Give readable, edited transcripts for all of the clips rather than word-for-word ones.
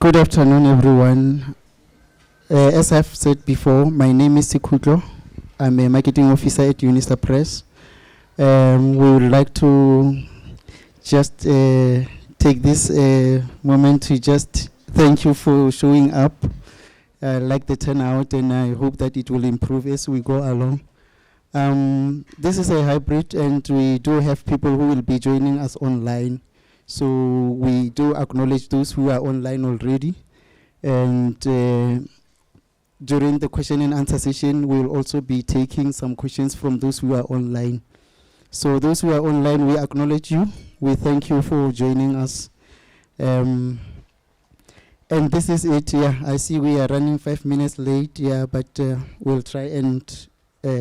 Good afternoon, everyone. As I've said before, my name is Lindokuhle. I'm a marketing officer at Unisa Press. We would like to just take this moment to just thank you for showing up. I like the turnout, and I hope that it will improve as we go along. This is a hybrid, and we do have people who will be joining us online. So we do acknowledge those who are online already. And during the question and answer session, we'll also be taking some questions from those who are online. So those who are online, we acknowledge you. We thank you for joining us. And this is it, yeah. I see we are running 5 minutes late, yeah, but we'll try and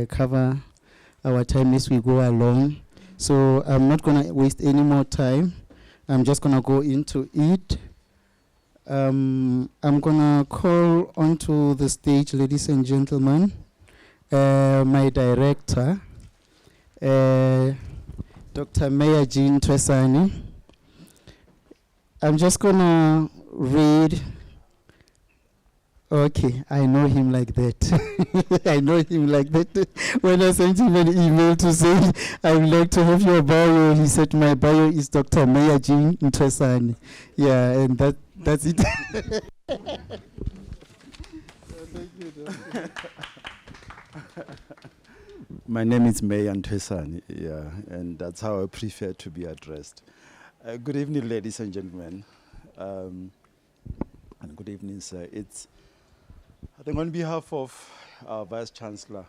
cover our time as we go along. So I'm not gonna waste any more time. I'm just gonna go into it. I'm gonna call onto the stage, ladies and gentlemen, my director, Dr. Meya Jean Twesani. I'm just gonna read. Okay, I know him like that. I know him like that. When I sent him an email to say, I would like to have your bio, he said, my bio is Dr. Meya Jean Twesani. Yeah, and that's it. My name is Meya Twesani, yeah, and that's how I prefer to be addressed. Good evening, ladies and gentlemen, and good evening, sir. I think on behalf of our Vice Chancellor,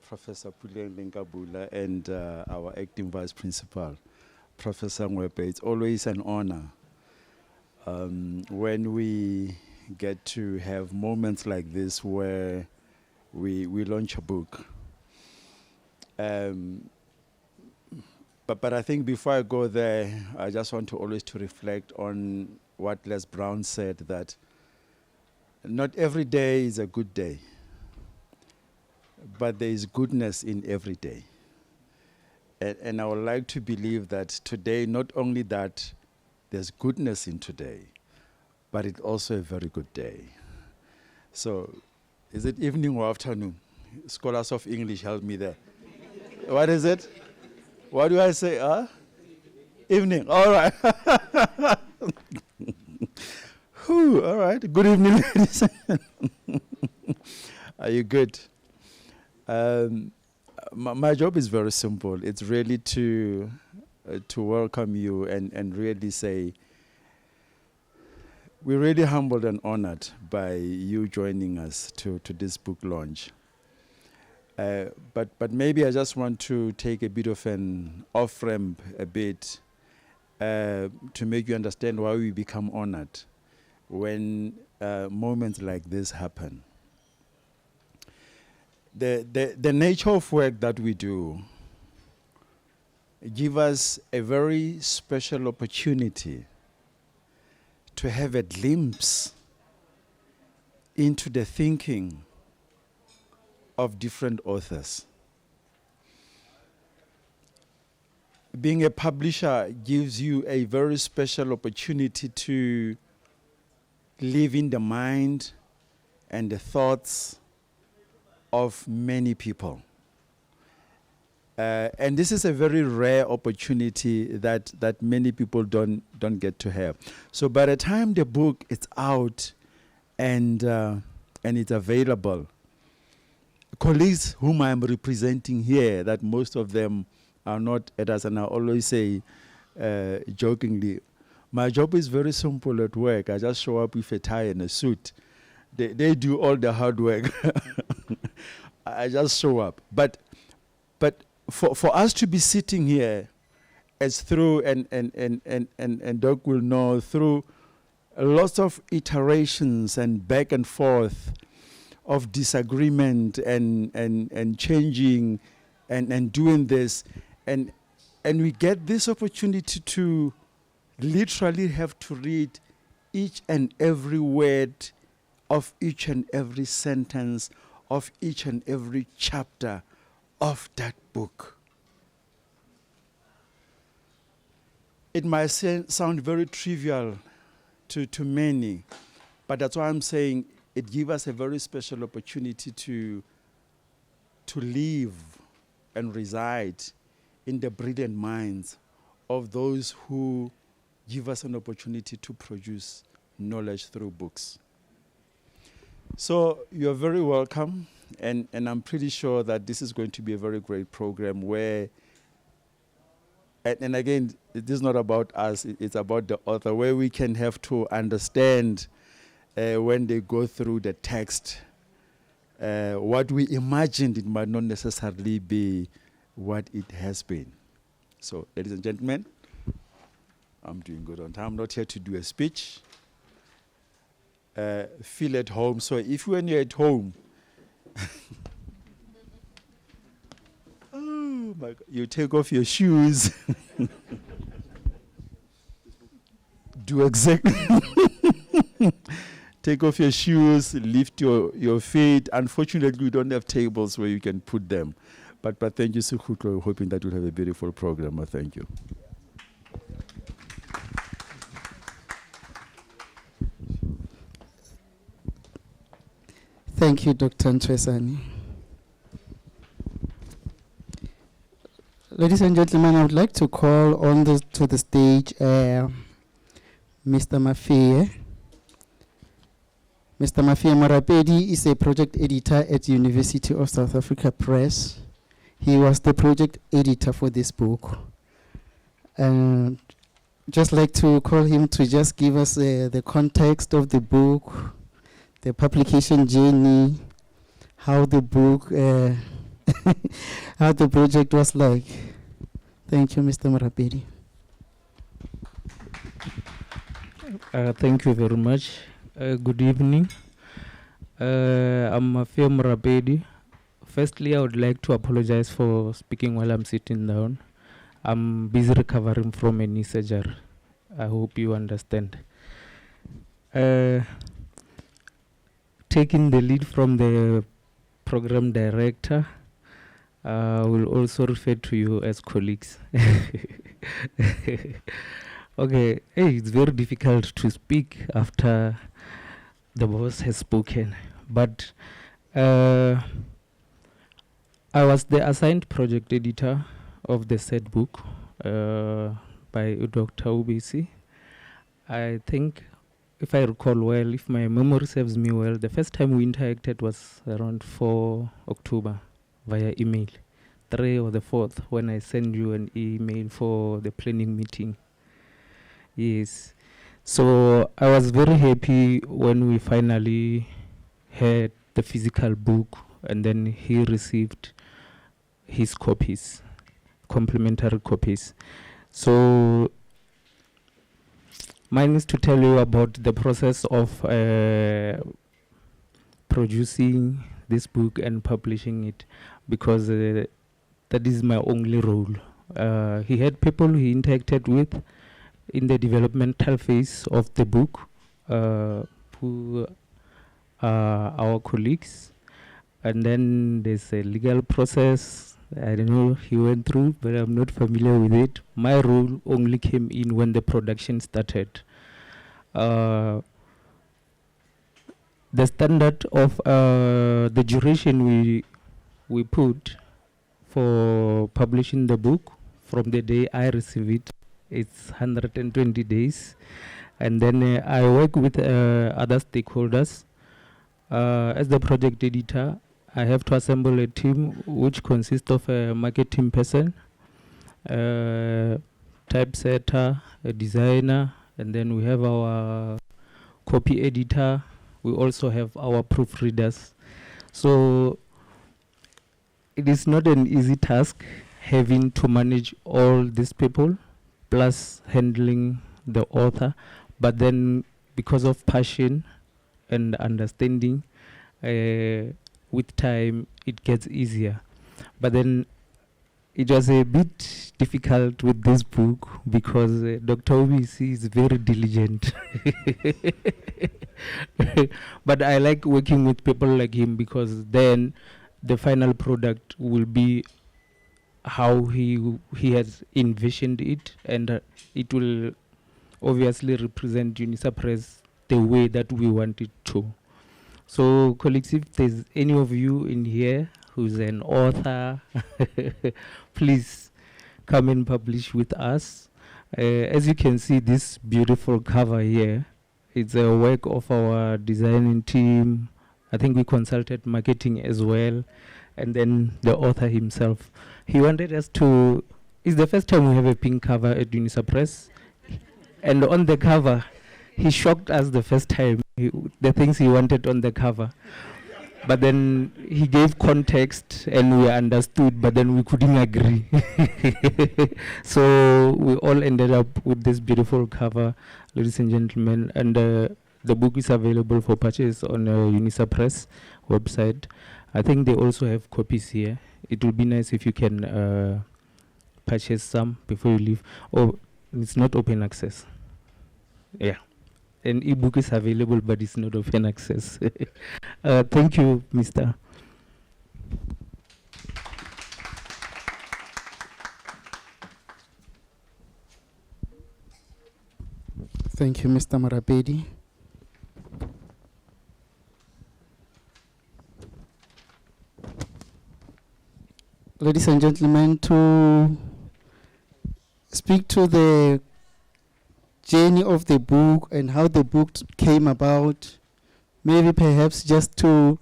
Professor Lindokuhle, and our Acting Vice Principal, Professor Ngwebe, it's always an honor when we get to have moments like this where we launch a book. But I think before I go there, I just want to always to reflect on what Les Brown said, that not every day is a good day, but there is goodness in every day. And I would like to believe that today, not only that there's goodness in today, but it's also a very good day. So, is it evening or afternoon? Scholars of English, help me there. What is it? What do I say? Evening. All right. Whew, all right. Good evening, ladies. Are you good? My job is very simple. It's really to welcome you and really say we're really humbled and honored by you joining us to this book launch. But maybe I just want to take a bit of an off-ramp a bit to make you understand why we become honored when moments like this happen. The nature of work that we do give us a very special opportunity to have a glimpse into the thinking of different authors. Being a publisher gives you a very special opportunity to live in the mind and the thoughts of many people. And this is a very rare opportunity that many people don't get to have. So by the time the book is out and it's available, colleagues whom I'm representing here, that most of them are not at us, and I always say jokingly, my job is very simple at work. I just show up with a tie and a suit. They do all the hard work. I just show up. But for us to be sitting here, as through and Doc will know, through lots of iterations and back and forth of disagreement and changing and doing this, and we get this opportunity to literally have to read each and every word of each and every sentence of each and every chapter of that book. It might sound very trivial to many, But that's why I'm saying it gives us a very special opportunity to live and reside in the brilliant minds of those who give us an opportunity to produce knowledge through books. So you're very welcome, and I'm pretty sure that this is going to be a very great program where, and again, it is not about us, it's about the author, where we can have to understand when they go through the text, what we imagined it might not necessarily be what it has been. So, ladies and gentlemen, I'm doing good on time. I'm not here to do a speech. Feel at home. So if when you're at home, oh my God, you take off your shoes, do exactly. Take off your shoes, lift your feet. Unfortunately, we don't have tables where you can put them. But thank you, Psychosexual. Hoping that we'll have a beautiful program. Thank you. Thank you, Dr. Ntwesani. Ladies and gentlemen, I would like to call on to the stage Mr. Mafie. Mr. Mafie Marapedi is a project editor at University of South Africa Press. He was the project editor for this book. And just like to call him to just give us the context of the book, the publication journey, how the book, how the project was like. Thank you, Mr. Marapedi. Thank you very much. Good evening. I'm Mafia Marapedi. Firstly, I would like to apologize for speaking while I'm sitting down. I'm busy recovering from a knee surgery. I hope you understand. Taking the lead from the program director, I will also refer to you as colleagues. Okay, hey, it's very difficult to speak after the boss has spoken, but I was the assigned project editor of the said book by Dr. Ubisi. I think, if I recall well, if my memory serves me well, the first time we interacted was around 4 October via email. 3 or the 4th, when I sent you an email for the planning meeting. Yes. So I was very happy when we finally had the physical book, and then he received his copies, complimentary copies. So mine is to tell you about the process of producing this book and publishing it, because that is my only role. He had people he interacted with in the developmental phase of the book, who are our colleagues. And then there's a legal process. I don't know he went through, but I'm not familiar with it. My role only came in when the production started. The standard of the duration we put for publishing the book from the day I receive it, it's 120 days. And then I work with other stakeholders. As the project editor, I have to assemble a team which consists of a marketing person, typesetter, a designer, and then we have our copy editor. We also have our proofreaders. So it is not an easy task having to manage all these people, plus handling the author. But then because of passion and understanding, with time it gets easier. But then it was a bit difficult with this book because Dr. Ubisi is very diligent. But I like working with people like him, because then the final product will be how he has envisioned it, and it will obviously represent UNISA Press the way that we want it to. So, colleagues, if there's any of you in here who's an author, please come and publish with us. As you can see, this beautiful cover here, it's a work of our designing team. I think we consulted marketing as well, and then the author himself. He wanted us to, it's the first time we have a pink cover at UNISA Press, and on the cover, he shocked us the first time, the things he wanted on the cover. But then he gave context and we understood, but then we couldn't agree. So we all ended up with this beautiful cover, ladies and gentlemen. And the book is available for purchase on UNISA Press website. I think they also have copies here. It would be nice if you can purchase some before you leave. Oh, it's not open access. Yeah. An ebook is available, but it's not open access. Thank you, Mr. Thank you, Mr. Marapedi. Ladies and gentlemen, to speak to the journey of the book and how the book came about, maybe perhaps just to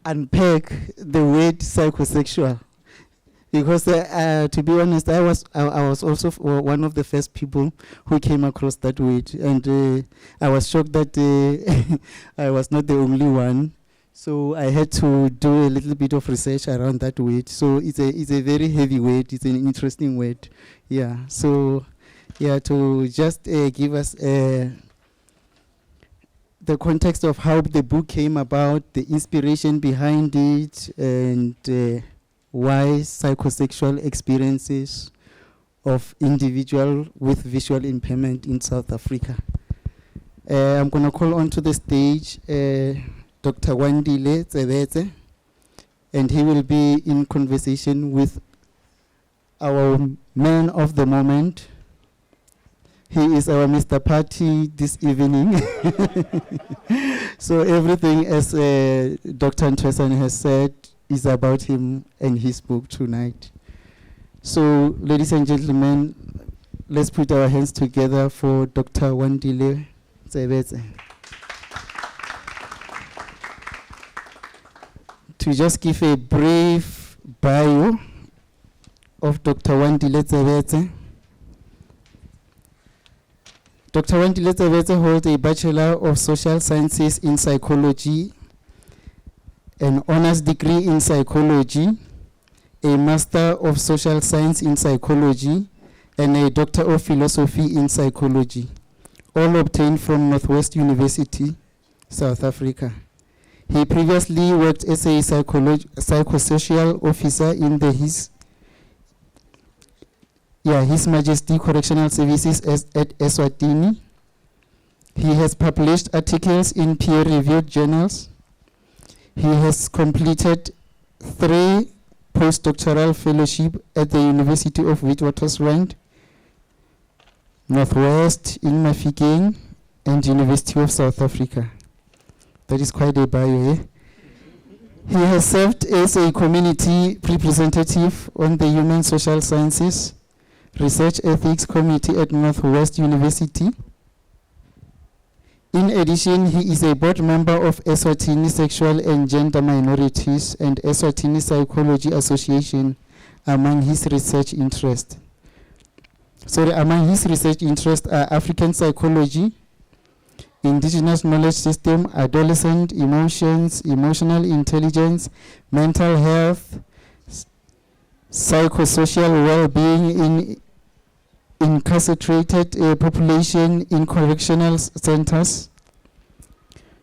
unpack the word psychosexual, because to be honest, I was also one of the first people who came across that word, and I was shocked that I was not the only one. So I had to do a little bit of research around that word. So it's a very heavy word. It's an interesting word. Yeah. So. Yeah, to just give us the context of how the book came about, the inspiration behind it, and why psychosexual experiences of individual with visual impairment in South Africa. I'm going to call onto the stage Dr. Wandile Tsebetse, and he will be in conversation with our man of the moment. He is our Mr. Party this evening. So everything, as Dr. Ntwesan has said, is about him and his book tonight. So, ladies and gentlemen, let's put our hands together for Dr. Wandile Tsebetse. To just give a brief bio of Dr. Wandile Tsebetse. Dr. Wandile Tsebetse holds a Bachelor of Social Sciences in Psychology, an honors degree in Psychology, a Master of Social Science in Psychology, and a Doctor of Philosophy in Psychology, all obtained from Northwest University, South Africa. He previously worked as a psychosocial officer in His Majesty Correctional Services at Eswatini. He has published articles in peer-reviewed journals. He has completed 3 postdoctoral fellowships at the University of Witwatersrand, Northwest in Mafikeng, and University of South Africa. That is quite a bio, eh? He has served as a community representative on the Human Social Sciences Research Ethics Committee at Northwest University. In addition, he is a board member of Eswatini Sexual and Gender Minorities and Eswatini Psychology Association among his research interests. Among his research interests are African psychology, indigenous knowledge system, adolescent emotions, emotional intelligence, mental health, psychosocial well-being in incarcerated population in correctional centers,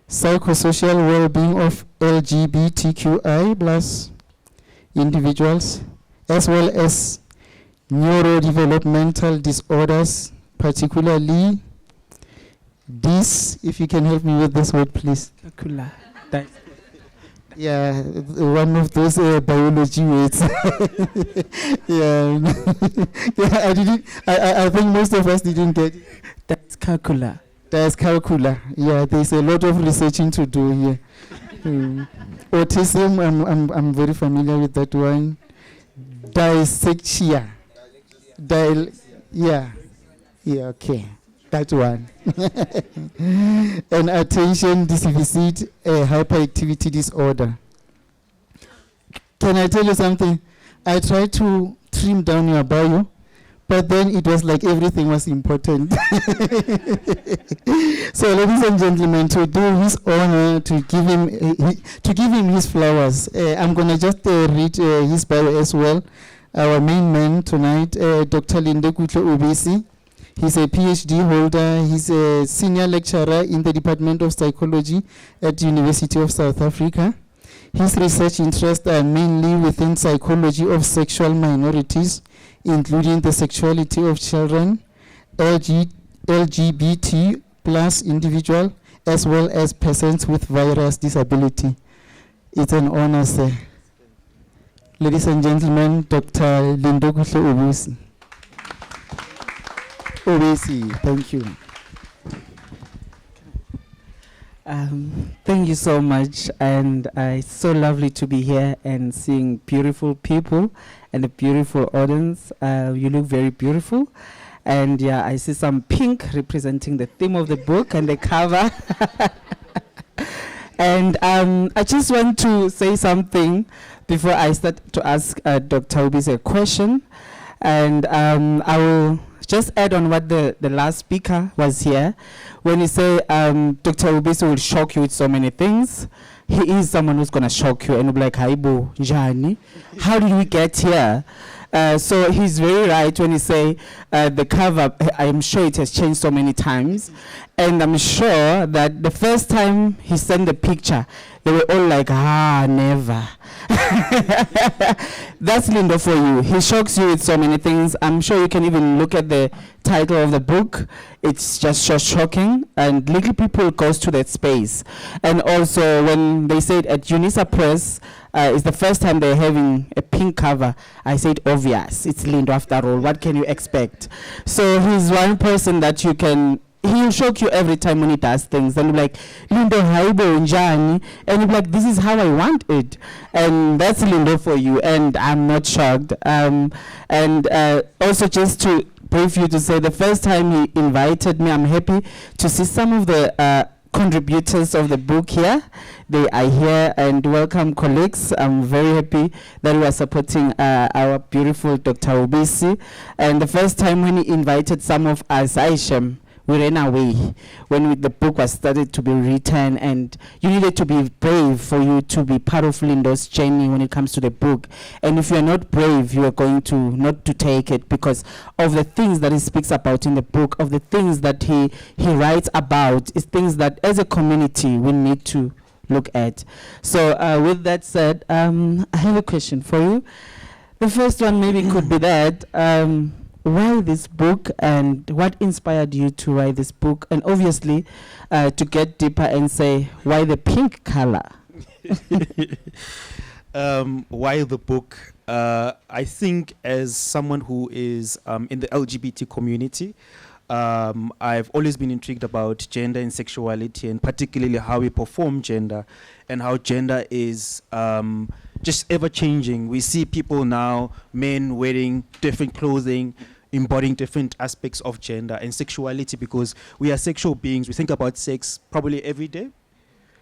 psychosocial well-being of LGBTQI plus individuals, as well as neurodevelopmental disorders, particularly this, if you can help me with this word, please. Yeah, one of those biology words. Yeah. Yeah, I think most of us didn't get it. That's calcula. Dyscalculia. Yeah, there's a lot of researching to do here. Autism, I'm very familiar with that one. Dyslexia. Yeah, okay. That one. And attention deficit hyperactivity disorder. Can I tell you something? I tried to trim down your bio, but then it was like everything was important. So, ladies and gentlemen, to do his honor, to give him his flowers, I'm gonna just read his bio as well. Our main man tonight, Dr. Lindokuhle Ubisi. He's a PhD holder. He's a senior lecturer in the Department of Psychology at the University of South Africa. His research interests are mainly within psychology of sexual minorities, including the sexuality of children, LGBT plus individual, as well as persons with various disability. It's an honor, sir. Ladies and gentlemen, Dr. Lindokuhle Ubisi. Ubisi, thank you. Thank you so much, and it's so lovely to be here and seeing beautiful people and a beautiful audience. You look very beautiful, and yeah, I see some pink representing the theme of the book and the cover. And I just want to say something before I start to ask Dr. Ubisi a question, and I will just add on what the last speaker was here. When he said Dr. Ubisi will shock you with so many things, he is someone who's going to shock you and you'll be like, Haibo, Njani, how did we get here? So he's very right when he say the cover, I'm sure it has changed so many times. And I'm sure that the first time he sent the picture, they were all like, never. That's Lindo for you. He shocks you with so many things. I'm sure you can even look at the title of the book. It's just so shocking. And little people goes to that space. And also when they said at UNISA Press, it's the first time they're having a pink cover, I said obvious. It's Lindo after all. What can you expect? So he's one person that he'll shock you every time when he does things. And you're like, Lindo, Haibo, Njani. And you're like, this is how I want it. And that's Lindo for you. And I'm not shocked. And also just to brief you to say, the first time he invited me, I'm happy to see some of the contributors of the book here. They are here, and welcome colleagues. I'm very happy that we are supporting our beautiful Dr. Ubisi. And the first time when he invited some of us, Aishem, we ran away when the book was started to be written, and you needed to be brave for you to be part of Lindo's journey when it comes to the book. And if you are not brave, you are going to not to take it because of the things that he speaks about in the book, of the things that he writes about, is things that as a community we need to look at. So with that said, I have a question for you. The first one maybe could be that why this book and what inspired you to write this book? And obviously, to get deeper and say, why the pink color? Why the book? I think as someone who is in the LGBT community, I've always been intrigued about gender and sexuality, and particularly how we perform gender and how gender is just ever changing. We see people now, men wearing different clothing, embodying different aspects of gender and sexuality, because we are sexual beings. We think about sex probably every day.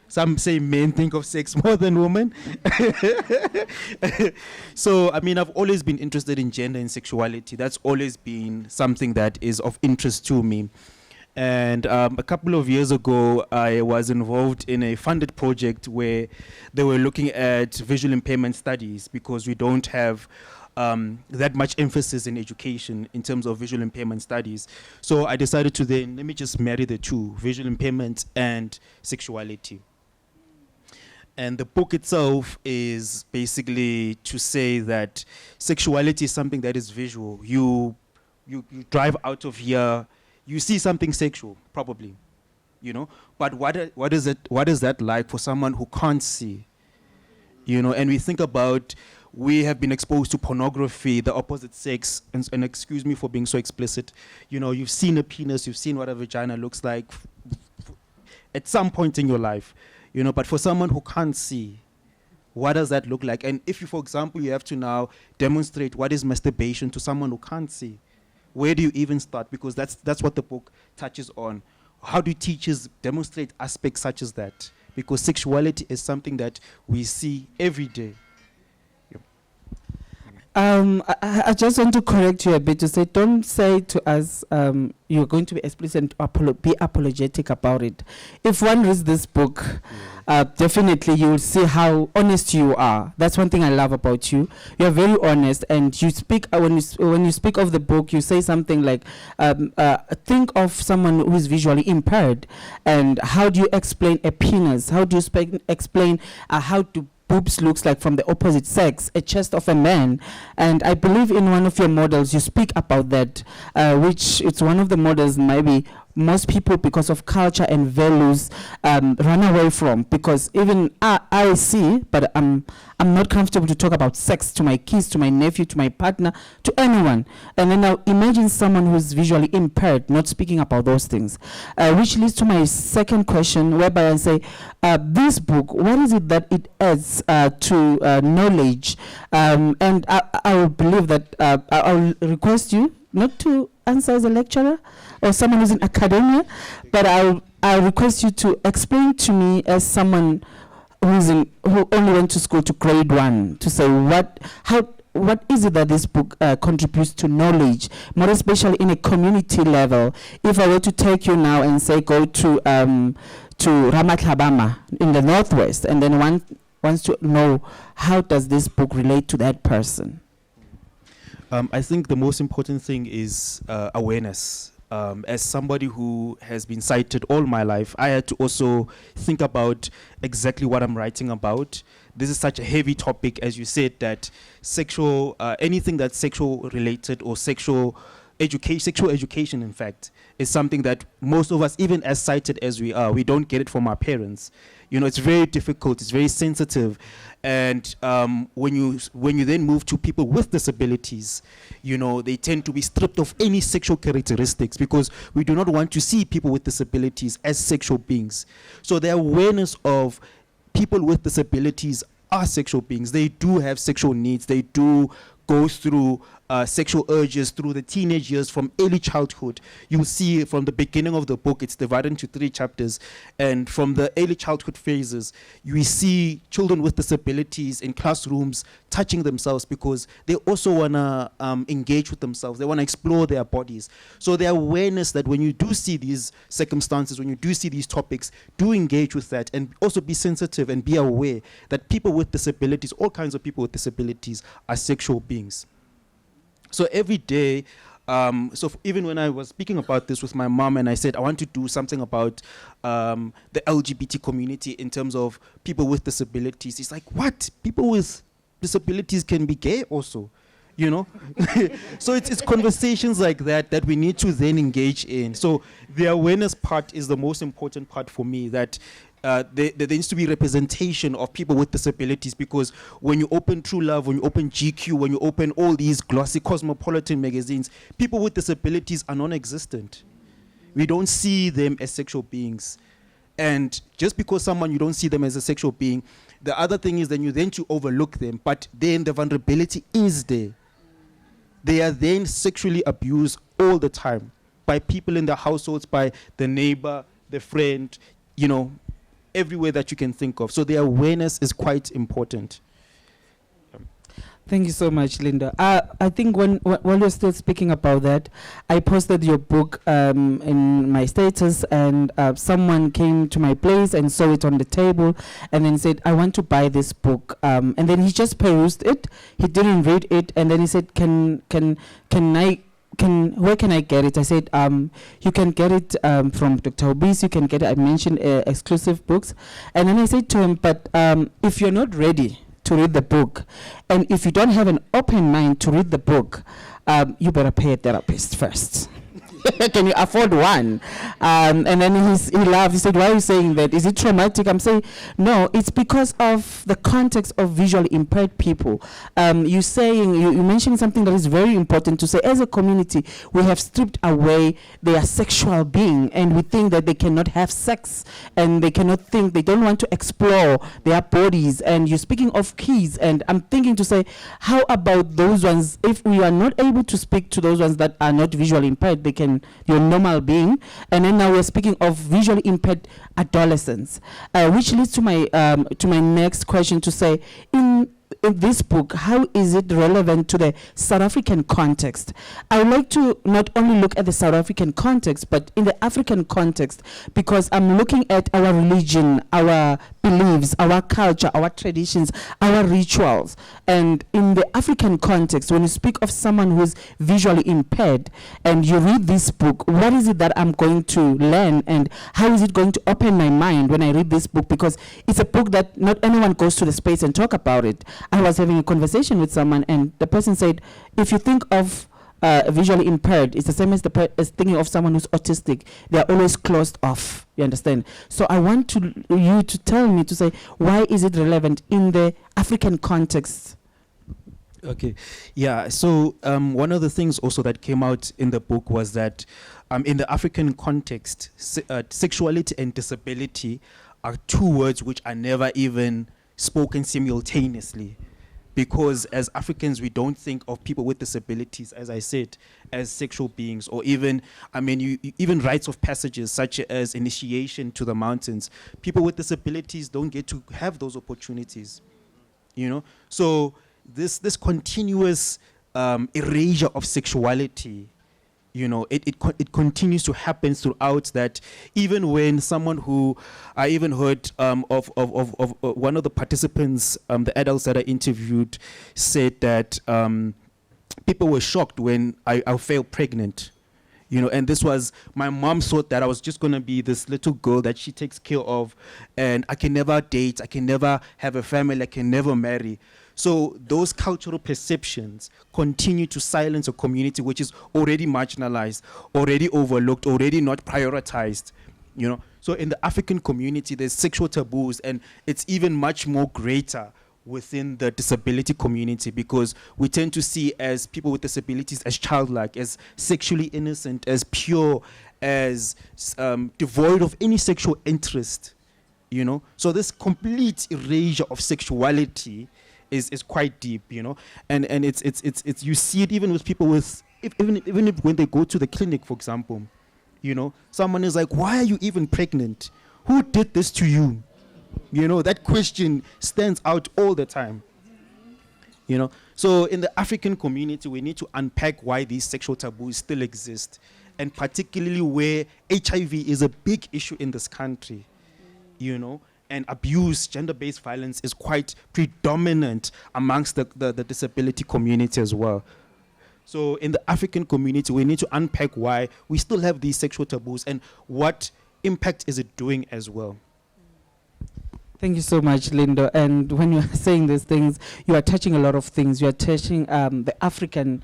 Some say men think of sex more than women. So, I mean, I've always been interested in gender and sexuality. That's always been something that is of interest to me. And a couple of years ago, I was involved in a funded project where they were looking at visual impairment studies, because we don't have that much emphasis in education in terms of visual impairment studies. So I decided to then, let me just marry the two, visual impairment and sexuality. And the book itself is basically to say that sexuality is something that is visual. You drive out of here, you see something sexual, probably, you know. But what is that like for someone who can't see, you know? And we think about we have been exposed to pornography, the opposite sex, and excuse me for being so explicit. You know, you've seen a penis, you've seen what a vagina looks like at some point in your life, you know, but for someone who can't see, what does that look like? And if you, for example, you have to now demonstrate what is masturbation to someone who can't see, where do you even start? Because that's what the book touches on. How do teachers demonstrate aspects such as that? Because sexuality is something that we see every day. I just want to correct you a bit to say, don't say to us, you're going to be explicit and be apologetic about it. If one reads this book, definitely you will see how honest you are. That's one thing I love about you. You're very honest, and you speak, when you speak of the book, you say something like, think of someone who is visually impaired, and how do you explain a penis? How do you explain how to boobs looks like from the opposite sex, a chest of a man. And I believe in one of your models you speak about that, which it's one of the models maybe most people, because of culture and values, run away from, because even I see, but I'm not comfortable to talk about sex to my kids, to my nephew, to my partner, to anyone. And then now imagine someone who's visually impaired not speaking about those things, which leads to my second question, whereby I say, this book, what is it that it adds to knowledge? And I will believe that I'll request you not to answer as a lecturer or someone who's in academia, but I'll request you to explain to me as someone who only went to school to grade 1, to say what is it that this book contributes to knowledge, more especially in a community level. If I were to take you now and say go to Ramatlabama in the Northwest, and then one wants to know how does this book relate to that person? I think the most important thing is awareness. As somebody who has been sighted all my life, I had to also think about exactly what I'm writing about. This is such a heavy topic, as you said, that sexual, anything that's sexual related or sexual education, in fact, is something that most of us, even as sighted as we are, we don't get it from our parents. You know, it's very difficult, it's very sensitive. And when you then move to people with disabilities, you know, they tend to be stripped of any sexual characteristics, because we do not want to see people with disabilities as sexual beings. So the awareness of people with disabilities are sexual beings. They do have sexual needs. They do go through sexual urges through the teenage years from early childhood. You see from the beginning of the book, it's divided into 3 chapters. And from the early childhood phases, you see children with disabilities in classrooms touching themselves because they also want to engage with themselves. They want to explore their bodies. So the awareness that when you do see these circumstances, when you do see these topics, do engage with that, and also be sensitive and be aware that people with disabilities, all kinds of people with disabilities, are sexual beings. So every day, even when I was speaking about this with my mom and I said, I want to do something about the LGBT community in terms of people with disabilities, it's like, what? People with disabilities can be gay also, you know? So it's conversations like that we need to then engage in. So the awareness part is the most important part for me, that there needs to be representation of people with disabilities, because when you open True Love, when you open GQ, when you open all these glossy cosmopolitan magazines, people with disabilities are non-existent. We don't see them as sexual beings. And just because you don't see them as a sexual being, the other thing is then you then to overlook them, but then the vulnerability is there. They are then sexually abused all the time by people in their households, by the neighbor, the friend, you know, everywhere that you can think of. So the awareness is quite important. Thank you so much, Linda. I think while you're still speaking about that, I posted your book in my status, and someone came to my place and saw it on the table and then said, I want to buy this book. And then he just perused it. He didn't read it. And then he said, where can I get it? I said, you can get it from Dr. Ubisi. You can get it. I mentioned exclusive books. And then I said to him, but if you're not ready to read the book, and if you don't have an open mind to read the book, you better pay a therapist first. Can you afford one? And then he laughed. He said, why are you saying that? Is it traumatic? I'm saying, no, it's because of the context of visually impaired people. You mentioned something that is very important to say. As a community, we have stripped away their sexual being, and we think that they cannot have sex, and they cannot think, they don't want to explore their bodies. And you're speaking of kids, and I'm thinking to say, how about those ones? If we are not able to speak to those ones that are not visually impaired, they can, you're a normal being. And then now we're speaking of visually impaired adolescents, which leads to my next question to say, in this book, how is it relevant to the South African context? I would like to not only look at the South African context, but in the African context, because I'm looking at our religion, our beliefs, our culture, our traditions, our rituals. And in the African context, when you speak of someone who's visually impaired and you read this book, what is it that I'm going to learn, and how is it going to open my mind when I read this book? Because it's a book that not anyone goes to the space and talk about it. I was having a conversation with someone, and the person said, if you think of visually impaired, it's the same as as thinking of someone who's autistic. They are always closed off. You understand? So I want you to tell me, to say, why is it relevant in the African context? Okay, yeah. So one of the things also that came out in the book was that in the African context, sexuality and disability are two words which are never even spoken simultaneously, because as Africans we don't think of people with disabilities, as I said, as sexual beings, or even, even rites of passages such as initiation to the mountains. People with disabilities don't get to have those opportunities, So this continuous erasure of sexuality, it continues to happen throughout that. Even when someone who I even heard of one of the participants, the adults that I interviewed, said that people were shocked when I fell pregnant. And this was, my mom thought that I was just going to be this little girl that she takes care of, and I can never date, I can never have a family, I can never marry. So those cultural perceptions continue to silence a community which is already marginalized, already overlooked, already not prioritized. So in the African community, there's sexual taboos, and it's even much more greater within the disability community, because we tend to see as people with disabilities as childlike, as sexually innocent, as pure, as devoid of any sexual interest. So this complete erasure of sexuality is quite deep, and it's you see it even with people with, even if when they go to the clinic, for example, someone is like, why are you even pregnant? Who did this to you? That question stands out all the time. So in the African community, we need to unpack why these sexual taboos still exist, and particularly where HIV is a big issue in this country, and abuse, gender-based violence is quite predominant amongst the disability community as well. So in the African community, we need to unpack why we still have these sexual taboos and what impact is it doing as well. Thank you so much, Lindo. And when you're saying these things, you are touching a lot of things. You are touching the African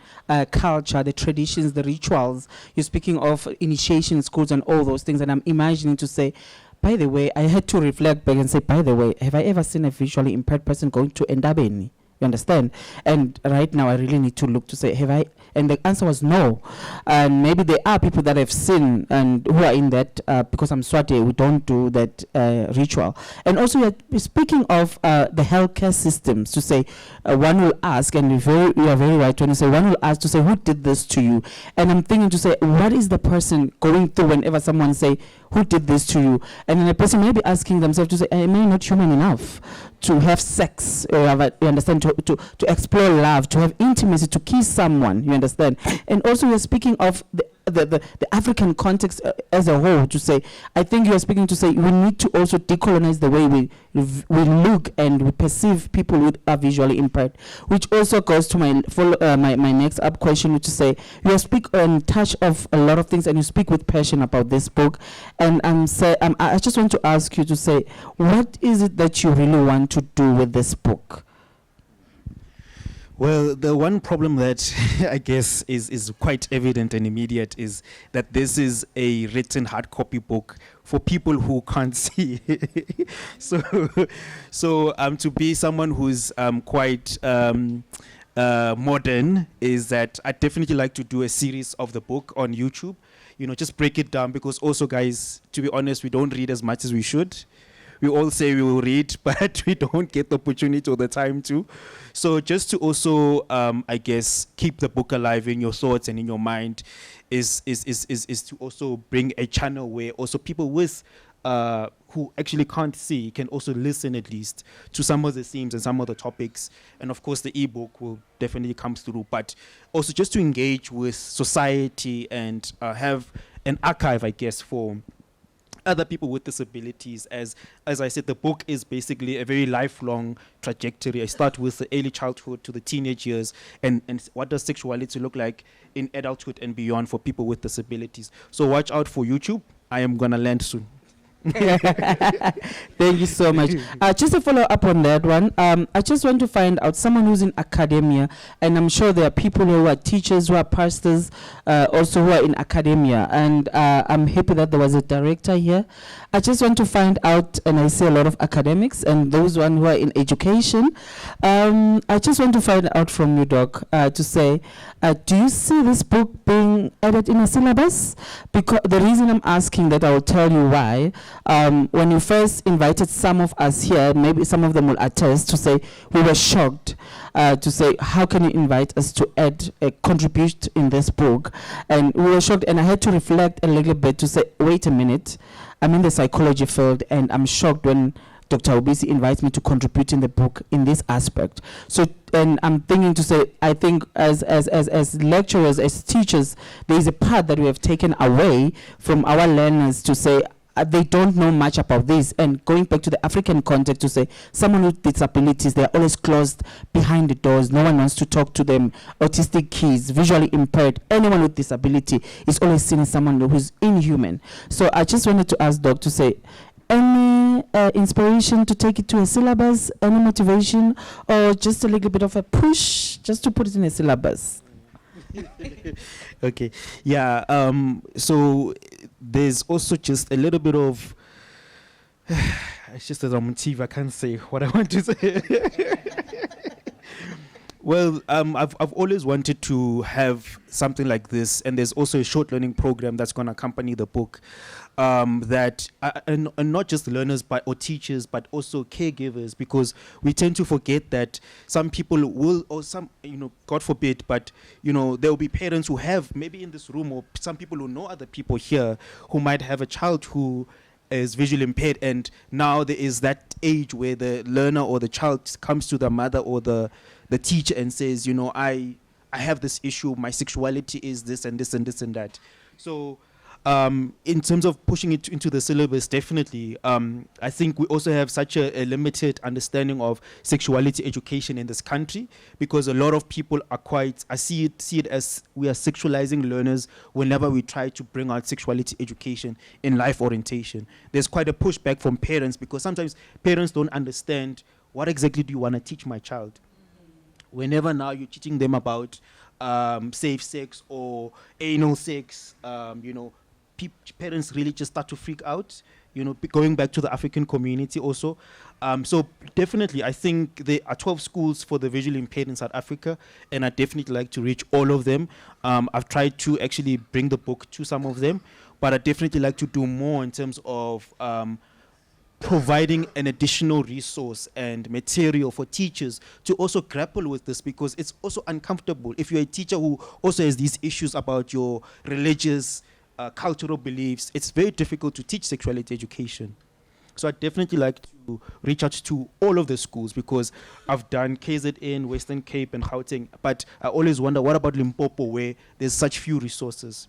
culture, the traditions, the rituals. You're speaking of initiation schools and all those things. And I'm imagining to say, by the way, I had to reflect back and say, by the way, have I ever seen a visually impaired person going to Endabeni? You understand? And right now, I really need to look to say, have I? And the answer was no. And maybe there are people that I've seen and who are in that, because I'm Swati, we don't do that ritual. And also, you're speaking of the healthcare systems, to say, one will ask, and you are very right when you say, one will ask to say, who did this to you? And I'm thinking to say, what is the person going through whenever someone say, who did this to you? And then the person may be asking themselves to say, am I not human enough to have sex, you understand, to explore love, to have intimacy, to kiss someone, you understand? And also you're speaking of the African context as a whole, to say, I think you're speaking to say we need to also decolonize the way we look and we perceive people who are visually impaired, which also goes to my next up question, which is say, you speak and touch of a lot of things and you speak with passion about this book. And I just want to ask you to say, what is it that you really want to do with this book? Well, the one problem that I guess is quite evident and immediate is that this is a written hard copy book for people who can't see. So to be someone who's quite modern is that I definitely like to do a series of the book on YouTube. You know, just break it down, because also, guys, to be honest, we don't read as much as we should. We all say we will read, but we don't get the opportunity or the time to. So just to also, I guess, keep the book alive in your thoughts and in your mind is to also bring a channel where also people with who actually can't see can also listen at least to some of the themes and some of the topics. And of course, the ebook will definitely come through, but also just to engage with society and have an archive, I guess, for other people with disabilities. As I said, the book is basically a very lifelong trajectory. I start with the early childhood to the teenage years, and what does sexuality look like in adulthood and beyond for people with disabilities. So watch out for YouTube. I am gonna land soon. Thank you so much. Just a follow up on that one. I just want to find out someone who's in academia, and I'm sure there are people who are teachers, who are pastors, also who are in academia. And I'm happy that there was a director here. I just want to find out, and I see a lot of academics and those one who are in education. I just want to find out from you, Doc, to say, do you see this book being added in a syllabus? Because the reason I'm asking that, I will tell you why. When you first invited some of us here, maybe some of them will attest to say we were shocked to say, how can you invite us to add a contribute in this book? And we were shocked, and I had to reflect a little bit to say, wait a minute, I'm in the psychology field, and I'm shocked when Dr. Ubisi invites me to contribute in the book in this aspect. So, and I'm thinking to say, I think as lecturers, as teachers, there is a part that we have taken away from our learners to say, they don't know much about this. And going back to the African context to say, someone with disabilities, they're always closed behind the doors. No one wants to talk to them. Autistic kids, visually impaired, anyone with disability is always seen as someone who's inhuman. So I just wanted to ask Doc to say, any inspiration to take it to a syllabus, any motivation, or just a little bit of a push just to put it in a syllabus? Okay, yeah, so there's also just a little bit of it's just as I'm on TV, I can't say what I want to say. Well, I've always wanted to have something like this, and there's also a short learning program that's going to accompany the book, that and not just learners or teachers, but also caregivers, because we tend to forget that some people will, or some, God forbid, but there will be parents who have, maybe in this room, or some people who know other people here who might have a child who is visually impaired, and now there is that age where the learner or the child comes to the mother or the teacher and says, I have this issue, my sexuality is this and this and this and that. So in terms of pushing it into the syllabus, definitely, I think we also have such a limited understanding of sexuality education in this country, because a lot of people are I see it as we are sexualizing learners whenever we try to bring out sexuality education in life orientation. There's quite a pushback from parents, because sometimes parents don't understand, what exactly do you want to teach my child? Whenever now you're teaching them about safe sex or anal sex, parents really just start to freak out, going back to the African community also. So definitely, I think there are 12 schools for the visually impaired in South Africa, and I definitely like to reach all of them. I've tried to actually bring the book to some of them, but I definitely like to do more in terms of providing an additional resource and material for teachers to also grapple with this, because it's also uncomfortable. If you're a teacher who also has these issues about your religious, cultural beliefs, it's very difficult to teach sexuality education. So I definitely like to reach out to all of the schools, because I've done KZN, Western Cape and Gauteng, but I always wonder, what about Limpopo, where there's such few resources?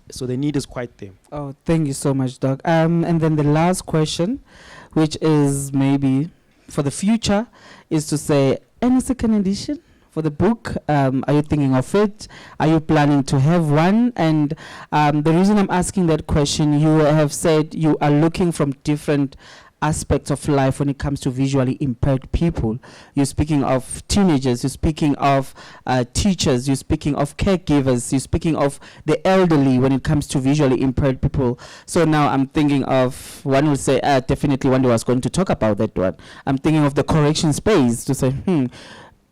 So the need is quite there. Oh, thank you so much, Doc. And then the last question, which is maybe for the future, is to say, any second edition for the book? Are you thinking of it? Are you planning to have one? And the reason I'm asking that question, you have said you are looking from different aspects of life when it comes to visually impaired people. You're speaking of teenagers, you're speaking of teachers, you're speaking of caregivers, you're speaking of the elderly when it comes to visually impaired people. So now I'm thinking of, one would say, definitely one day I was going to talk about that one. I'm thinking of the correction space to say,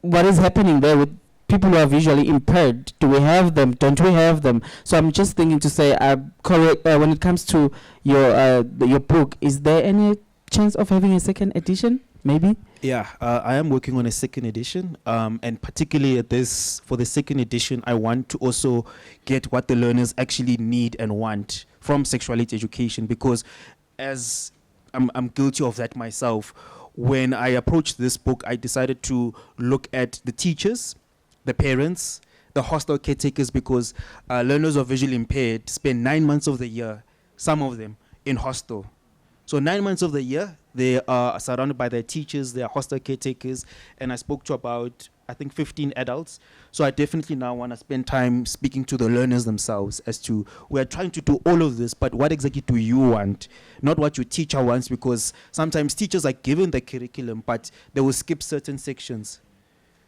what is happening there with people who are visually impaired? Do we have them? Don't we have them? So I'm just thinking to say, when it comes to your book, is there any chance of having a second edition, maybe? Yeah, I am working on a second edition, and particularly for the second edition, I want to also get what the learners actually need and want from sexuality education, because as I'm guilty of that myself. When I approached this book, I decided to look at the teachers, the parents, the hostel caretakers, because learners who are visually impaired spend 9 months of the year, some of them, in hostel. So 9 months of the year, they are surrounded by their teachers, their hostel caretakers, and I spoke to about, I think, 15 adults. So I definitely now want to spend time speaking to the learners themselves as to, we're trying to do all of this, but what exactly do you want? Not what your teacher wants, because sometimes teachers are given the curriculum, but they will skip certain sections.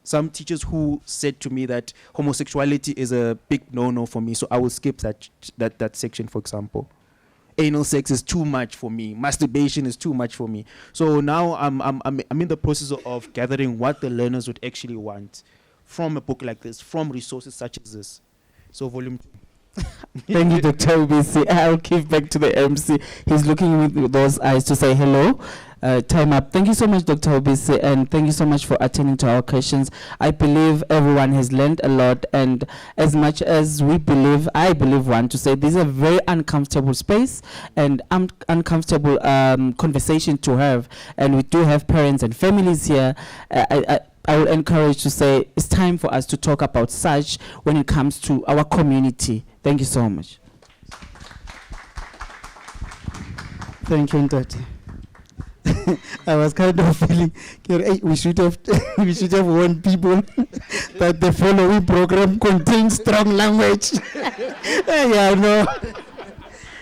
Some teachers who said to me that homosexuality is a big no-no for me, so I will skip that section, for example. Anal sex is too much for me. Masturbation is too much for me. So now I'm in the process of gathering what the learners would actually want from a book like this, from resources such as this. So volume 2. Thank you, Dr. Ubisi. I'll give back to the MC. He's looking with those eyes to say hello. Time up. Thank you so much, Dr. Ubisi, and thank you so much for attending to our questions. I believe everyone has learned a lot, and as much as I believe one to say this is a very uncomfortable space and uncomfortable conversation to have, and we do have parents and families here. I would encourage to say it's time for us to talk about such when it comes to our community. Thank you so much. Thank you, Ntati. I was kind of feeling we should have warned people that the following program contains strong language. Yeah, no.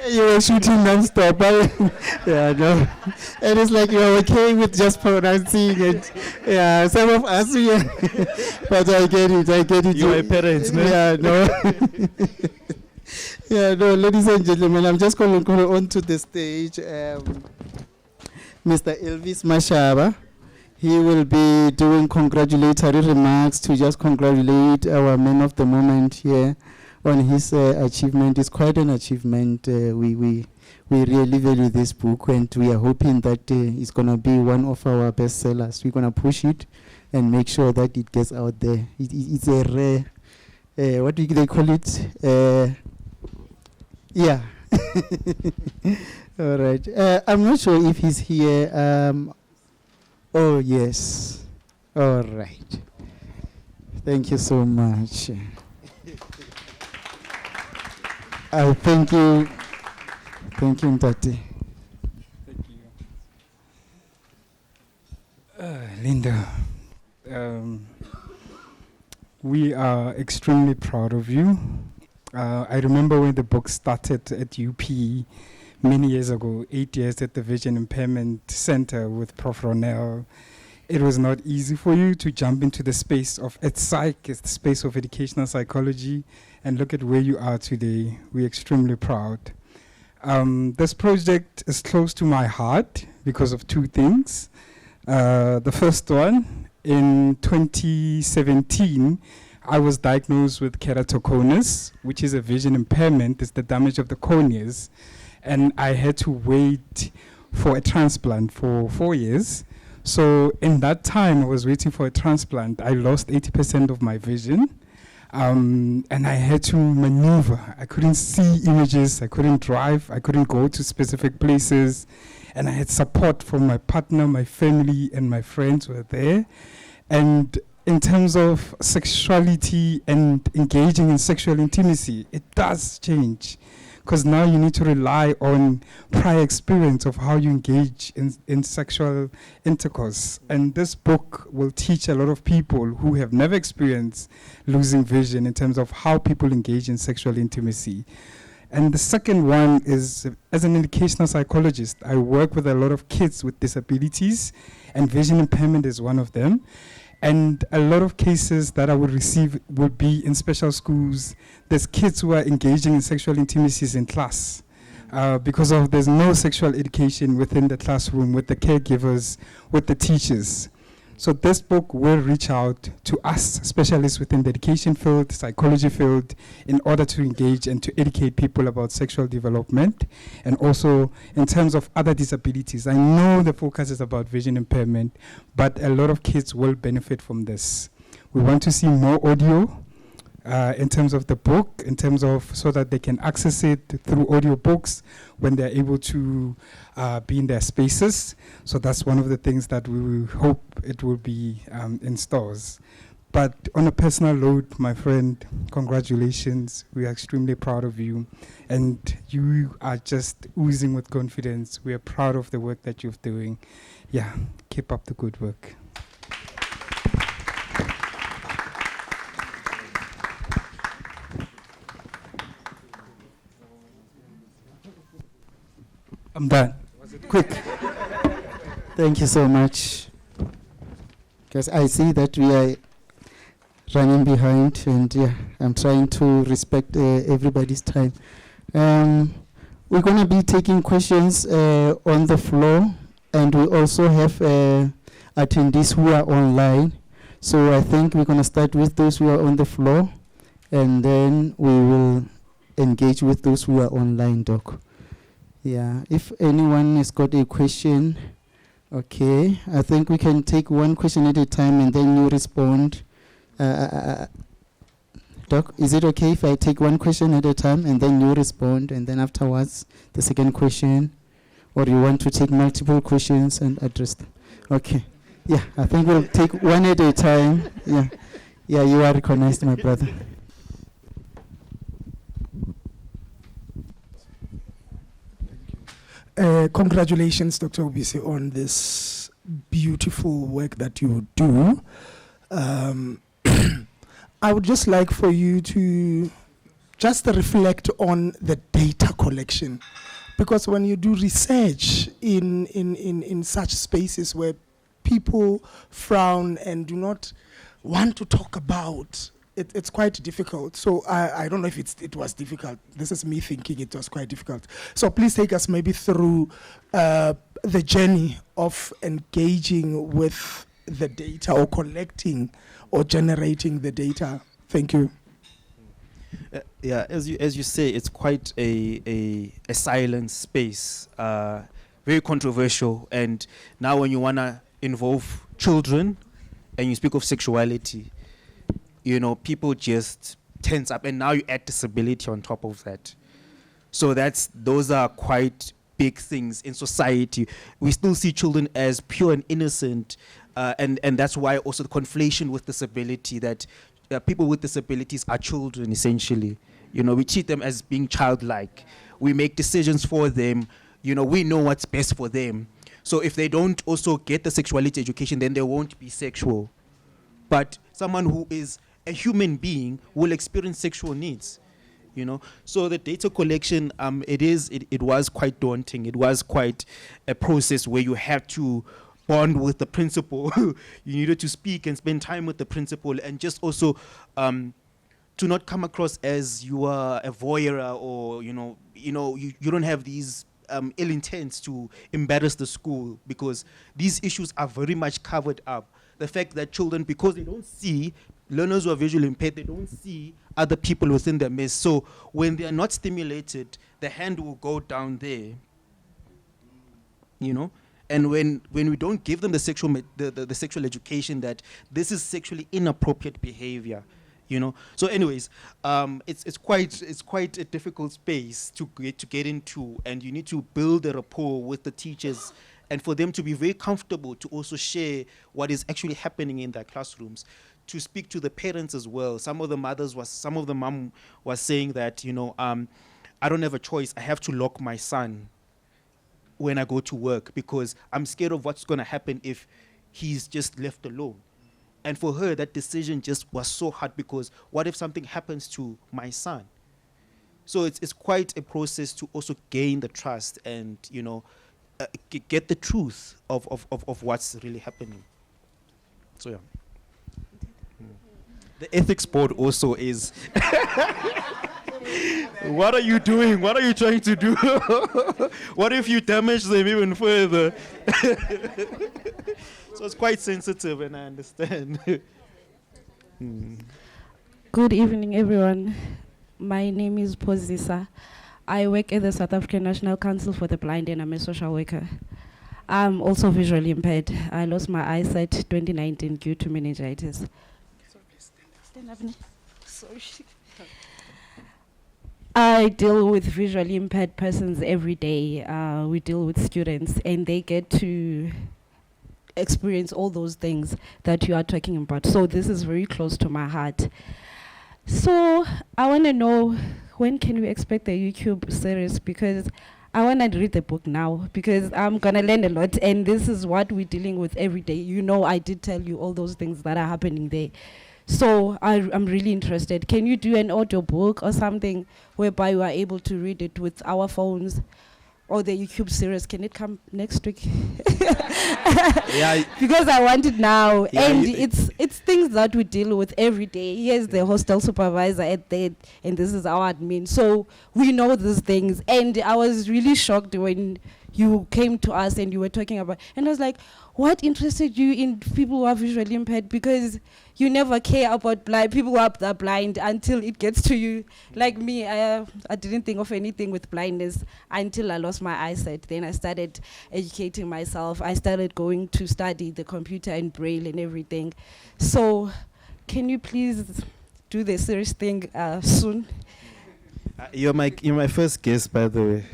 You were shooting non-stop. Yeah, no. And it's like you're okay with just pronouncing it. Yeah, some of us, yeah. But I get it. You are parents, no? Yeah, no. Yeah, no, ladies and gentlemen, I'm just going to go on to the stage. Mr. Elvis Mashaba. He will be doing congratulatory remarks to just congratulate our man of the moment here on his achievement. It's quite an achievement. We really value this book, and we are hoping that it's going to be one of our best sellers. We're going to push it and make sure that it gets out there. It's a rare, what do they call it? Yeah. All right. I'm not sure if he's here. Oh, yes. All right. Thank you so much. Thank you. Thank you, Ntati. Thank you. Linda, we are extremely proud of you. I remember when the book started at UP many years ago, 8 years at the Vision Impairment Center with Prof. Ronell. It was not easy for you to jump into the space of psych, it's the space of educational psychology, and look at where you are today. We're extremely proud. This project is close to my heart because of two things. The first one, in 2017, I was diagnosed with keratoconus, which is a vision impairment. It's the damage of the corneas. And I had to wait for a transplant for 4 years. So in that time, I was waiting for a transplant. I lost 80% of my vision. And I had to maneuver. I couldn't see images. I couldn't drive. I couldn't go to specific places. And I had support from my partner, my family, and my friends were there. And in terms of sexuality and engaging in sexual intimacy, it does change. Because now you need to rely on prior experience of how you engage in sexual intercourse. And this book will teach a lot of people who have never experienced losing vision in terms of how people engage in sexual intimacy. And the second one is, as an educational psychologist, I work with a lot of kids with disabilities, and vision impairment is one of them. And a lot of cases that I would receive would be in special schools. There's kids who are engaging in sexual intimacies in class because of there's no sexual education within the classroom with the caregivers, with the teachers. So this book will reach out to us specialists within the education field, psychology field, in order to engage and to educate people about sexual development. And also in terms of other disabilities, I know the focus is about vision impairment, but a lot of kids will benefit from this. We want to see more audio in terms of the book, in terms of so that they can access it through audiobooks when they're able to be in their spaces. So that's one of the things that we will hope it will be in stores. But on a personal note, my friend, congratulations. We are extremely proud of you. And you are just oozing with confidence. We are proud of the work that you're doing. Yeah, keep up the good work. I'm done. Was it quick? Thank you so much. Because I see that we are running behind, and yeah, I'm trying to respect everybody's time. We're going to be taking questions on the floor, and we also have attendees who are online. So I think we're going to start with those who are on the floor, and then we will engage with those who are online, Doc. Yeah, if anyone has got a question, okay, I think we can take one question at a time and then you respond. Doc, is it okay if I take one question at a time and then you respond, and then afterwards the second question? Or you want to take multiple questions and address them? Okay, yeah, I think we'll take one at a time. Yeah, yeah, you are recognized, my brother. Congratulations, Dr. Ubisi, on this beautiful work that you do. I would just like for you to just reflect on the data collection, because when you do research in such spaces where people frown and do not want to talk about, it's quite difficult. So I don't know if it was difficult. This is me thinking it was quite difficult. So please take us maybe through the journey of engaging with the data, or collecting or generating the data. Thank you. Yeah, as you say, it's quite a silent space, very controversial. And now when you want to involve children and you speak of sexuality, you know, people just tense up, and now you add disability on top of that. So those are quite big things in society. We still see children as pure and innocent, and that's why also the conflation with disability, that people with disabilities are children, essentially. You know, we treat them as being childlike. We make decisions for them. You know, we know what's best for them. So if they don't also get the sexuality education, then they won't be sexual. But someone who is a human being will experience sexual needs, you know. So the data collection, it was quite daunting. It was quite a process where you had to bond with the principal. You needed to speak and spend time with the principal, and just also to not come across as you are a voyeur, or you don't have these ill intents to embarrass the school, because these issues are very much covered up. The fact that children, because they don't see, learners who are visually impaired, they don't see other people within their midst. So when they are not stimulated, the hand will go down there, you know. And when we don't give them the sexual education that this is sexually inappropriate behavior, you know. So anyways, it's quite a difficult space to get into, and you need to build a rapport with the teachers, and for them to be very comfortable to also share what is actually happening in their classrooms, to speak to the parents as well. Some of the mom was saying that, you know, I don't have a choice. I have to lock my son when I go to work, because I'm scared of what's going to happen if he's just left alone. And for her, that decision just was so hard, because what if something happens to my son? So it's quite a process to also gain the trust and, get the truth of what's really happening. So, yeah. The ethics board also is, what are you doing? What are you trying to do? What if you damage them even further? So it's quite sensitive, and I understand. Good evening, everyone. My name is Pozisa. I work at the South African National Council for the Blind, and I'm a social worker. I'm also visually impaired. I lost my eyesight 2019 due to meningitis. Stand up, sorry. I deal with visually impaired persons every day. We deal with students, and they get to experience all those things that you are talking about. So this is very close to my heart. So I want to know, when can we expect the YouTube series? Because I want to read the book now, because I'm going to learn a lot, and this is what we're dealing with every day. I did tell you all those things that are happening there. So I'm really interested. Can you do an audio book or something whereby you are able to read it with our phones? Or the YouTube series, can it come next week? Yeah. Because I want it now. Yeah, And it's things that we deal with every day. Here's the hostel supervisor at that, and this is our admin. So we know these things. And I was really shocked when you came to us and you were talking about, and I was like, what interested you in people who are visually impaired? Because you never care about people who are blind until it gets to you. Like me, I didn't think of anything with blindness until I lost my eyesight. Then I started educating myself. I started going to study the computer and braille and everything. So can you please do the serious thing soon? You're my first guest, by the way.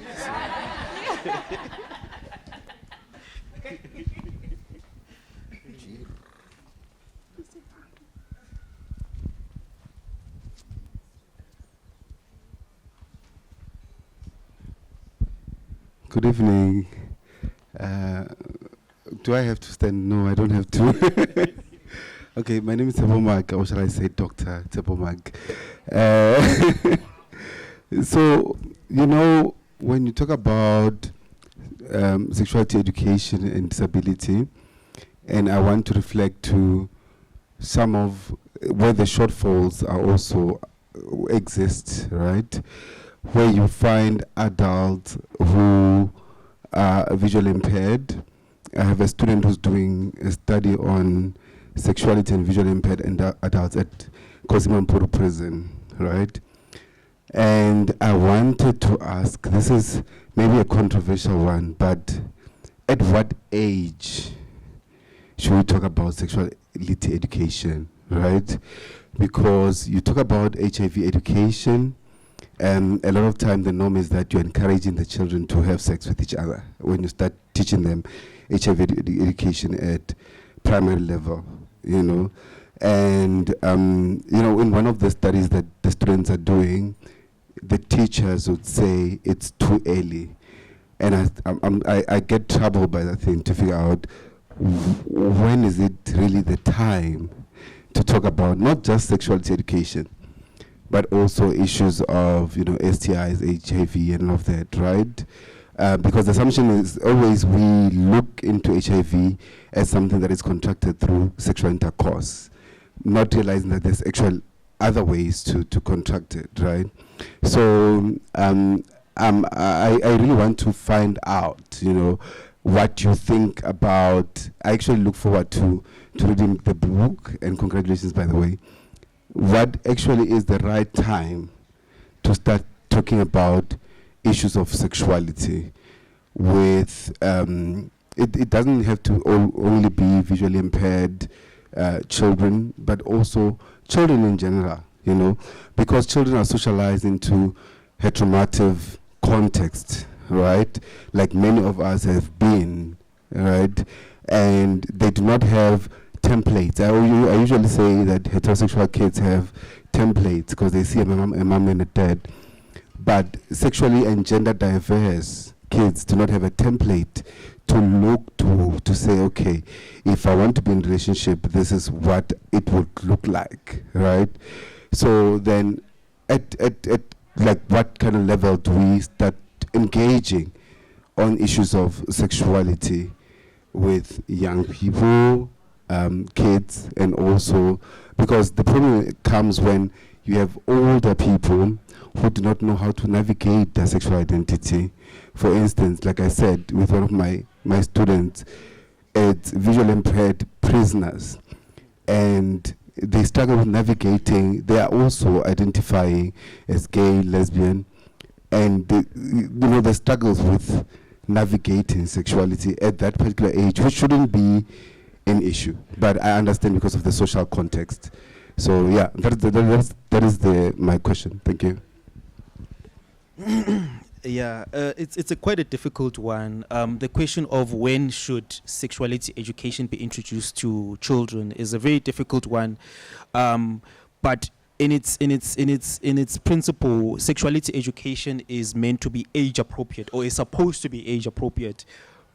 Good evening. Do I have to stand? No, I don't have to. Okay, my name is Tebomag, or shall I say Dr. Tebomag. So, when you talk about sexuality education and disability, and I want to reflect to some of where the shortfalls are also exist, right? Where you find adults who are visually impaired. I have a student who's doing a study on sexuality and visually impaired adults at Kosimampuru prison, right? And I wanted to ask, this is maybe a controversial one, but at what age should we talk about sexuality education, right? Because you talk about HIV education, and a lot of time the norm is that you're encouraging the children to have sex with each other when you start teaching them HIV education at primary level, And, in one of the studies that the students are doing, the teachers would say it's too early. And I get troubled by that thing to figure out when is it really the time to talk about not just sexuality education, but also issues of, STIs, HIV, and all of that, right? Because the assumption is always we look into HIV as something that is contracted through sexual intercourse, not realizing that there's actual other ways to contract it, right? So I really want to find out, what you think about. I actually look forward to reading the book, and congratulations, by the way. What actually is the right time to start talking about issues of sexuality with, it doesn't have to only be visually impaired children, but also children in general, because children are socialized into heteronormative context, right? Like many of us have been, right? And they do not have templates. I usually say that heterosexual kids have templates because they see a mom and a dad. But sexually and gender diverse kids do not have a template to look to say, okay, if I want to be in a relationship, this is what it would look like, right? So then at like what kind of level do we start engaging on issues of sexuality with young people, kids, and also because the problem comes when you have older people who do not know how to navigate their sexual identity. For instance, like I said, with one of my students, it's visually impaired prisoners, and they struggle with navigating. They are also identifying as gay, lesbian, and the struggles with navigating sexuality at that particular age, which shouldn't be an issue, but I understand because of the social context. So yeah, that is my question. Thank you. Yeah, it's quite a difficult one. The question of when should sexuality education be introduced to children is a very difficult one. But in its principle, sexuality education is meant to be age appropriate, or is supposed to be age appropriate.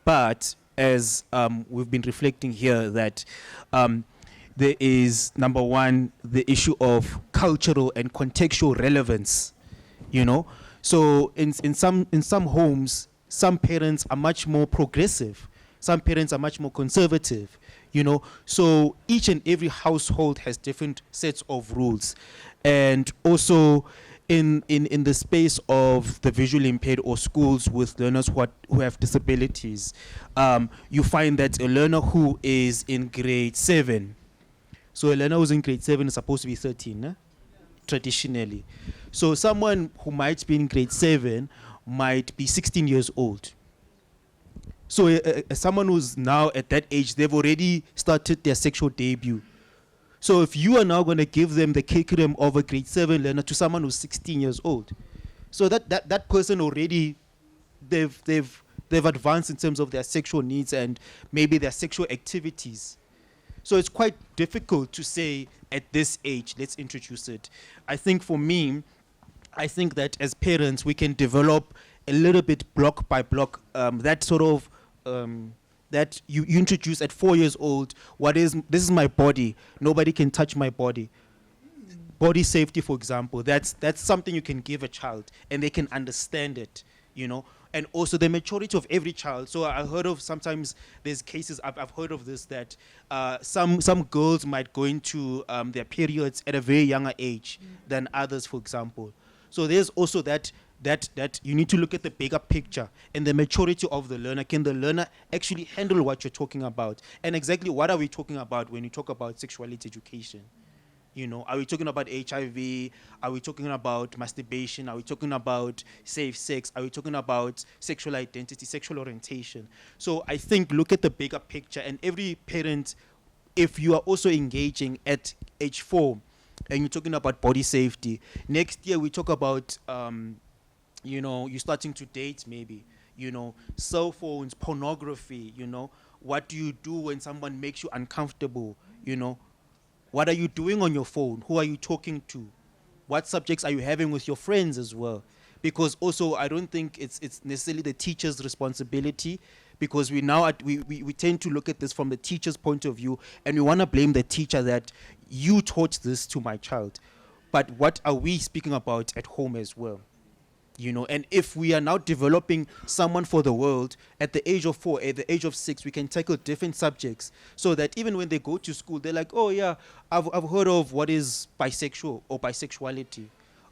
But as we've been reflecting here, that there is, number one, the issue of cultural and contextual relevance, So in some homes, some parents are much more progressive, some parents are much more conservative, So each and every household has different sets of rules. And also in the space of the visually impaired or schools with learners who have disabilities, you find that a learner who is in grade 7, so a learner who's in grade 7 is supposed to be 13, traditionally. So someone who might be in grade 7 might be 16 years old. So someone who's now at that age, they've already started their sexual debut. So if you are now going to give them the curriculum of a grade 7 learner to someone who's 16 years old, so that person already, they've advanced in terms of their sexual needs and maybe their sexual activities. So it's quite difficult to say at this age, let's introduce it. I think for me, I think that as parents, we can develop a little bit block by block, that sort of, that you introduce at 4 years old, this is my body, nobody can touch my body. Body safety, for example, that's something you can give a child and they can understand it, And also the maturity of every child. So I heard of, sometimes there's cases, I've heard of this, that some girls might go into their periods at a very younger age than others, for example. So there's also that you need to look at the bigger picture and the maturity of the learner. Can the learner actually handle what you're talking about? And exactly what are we talking about when we talk about sexuality education? Are we talking about HIV? Are we talking about masturbation? Are we talking about safe sex? Are we talking about sexual identity, sexual orientation? So I think look at the bigger picture, and every parent, if you are also engaging at age 4 and you're talking about body safety, next year we talk about, you're starting to date maybe, cell phones, pornography, what do you do when someone makes you uncomfortable, What are you doing on your phone? Who are you talking to? What subjects are you having with your friends as well? Because also, I don't think it's necessarily the teacher's responsibility, because we tend to look at this from the teacher's point of view, and we want to blame the teacher that you taught this to my child. But what are we speaking about at home as well? And if we are now developing someone for the world at the age of 4, at the age of 6, we can tackle different subjects so that even when they go to school, they're like, oh yeah, I've heard of what is bisexual or bisexuality,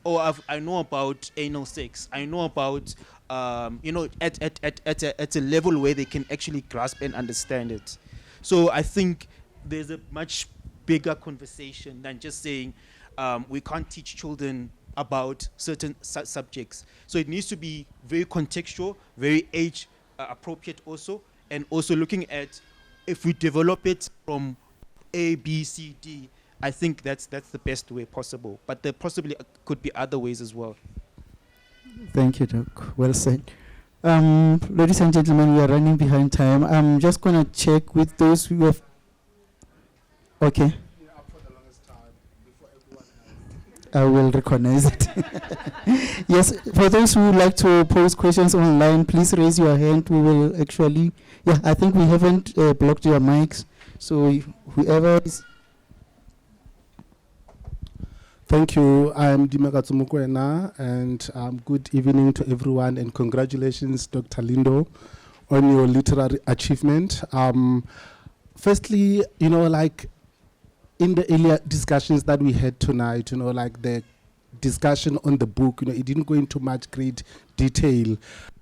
or I know about anal sex. I know about, at a level where they can actually grasp and understand it. So I think there's a much bigger conversation than just saying we can't teach children about certain subjects. So it needs to be very contextual, very age appropriate also, and also looking at if we develop it from A, B, C, D, I think that's the best way possible. But there possibly could be other ways as well. Thank you, Doc. Well said. Ladies and gentlemen, we are running behind time. I'm just going to check with those who have... Okay. I will recognize it. Yes, for those who would like to pose questions online, please raise your hand. We will actually, I think we haven't blocked your mics. So whoever is... Thank you. I'm Dimekatso Mokoena, and good evening to everyone, and congratulations, Dr. Lindo, on your literary achievement. Firstly, like in the earlier discussions that we had tonight, like the discussion on the book, it didn't go into much great detail.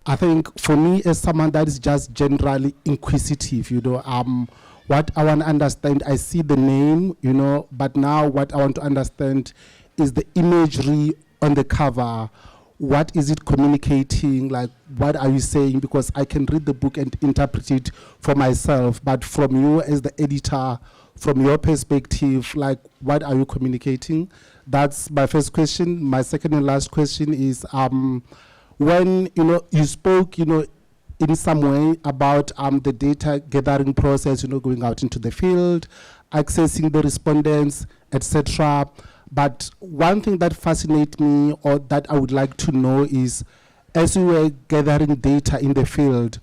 I think for me, as someone that is just generally inquisitive, what I want to understand, I see the name, but now what I want to understand is the imagery on the cover. What is it communicating? Like, what are you saying? Because I can read the book and interpret it for myself, but from you as the editor, from your perspective, like, what are you communicating? That's my first question. My second and last question is, when, you spoke, in some way about the data gathering process, going out into the field, accessing the respondents, etc. But one thing that fascinates me, or that I would like to know, is as you were gathering data in the field,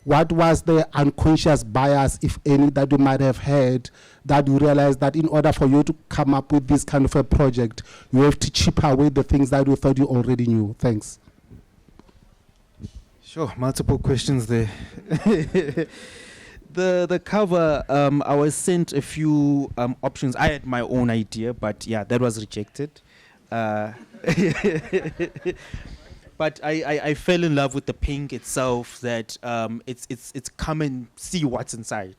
what was the unconscious bias, if any, that you might have had, that you realized that in order for you to come up with this kind of a project, you have to chip away the things that you thought you already knew? Thanks. Sure, multiple questions there. The cover, I was sent a few options. I had my own idea, but yeah, that was rejected. But I fell in love with the pink itself. That it's come and see what's inside,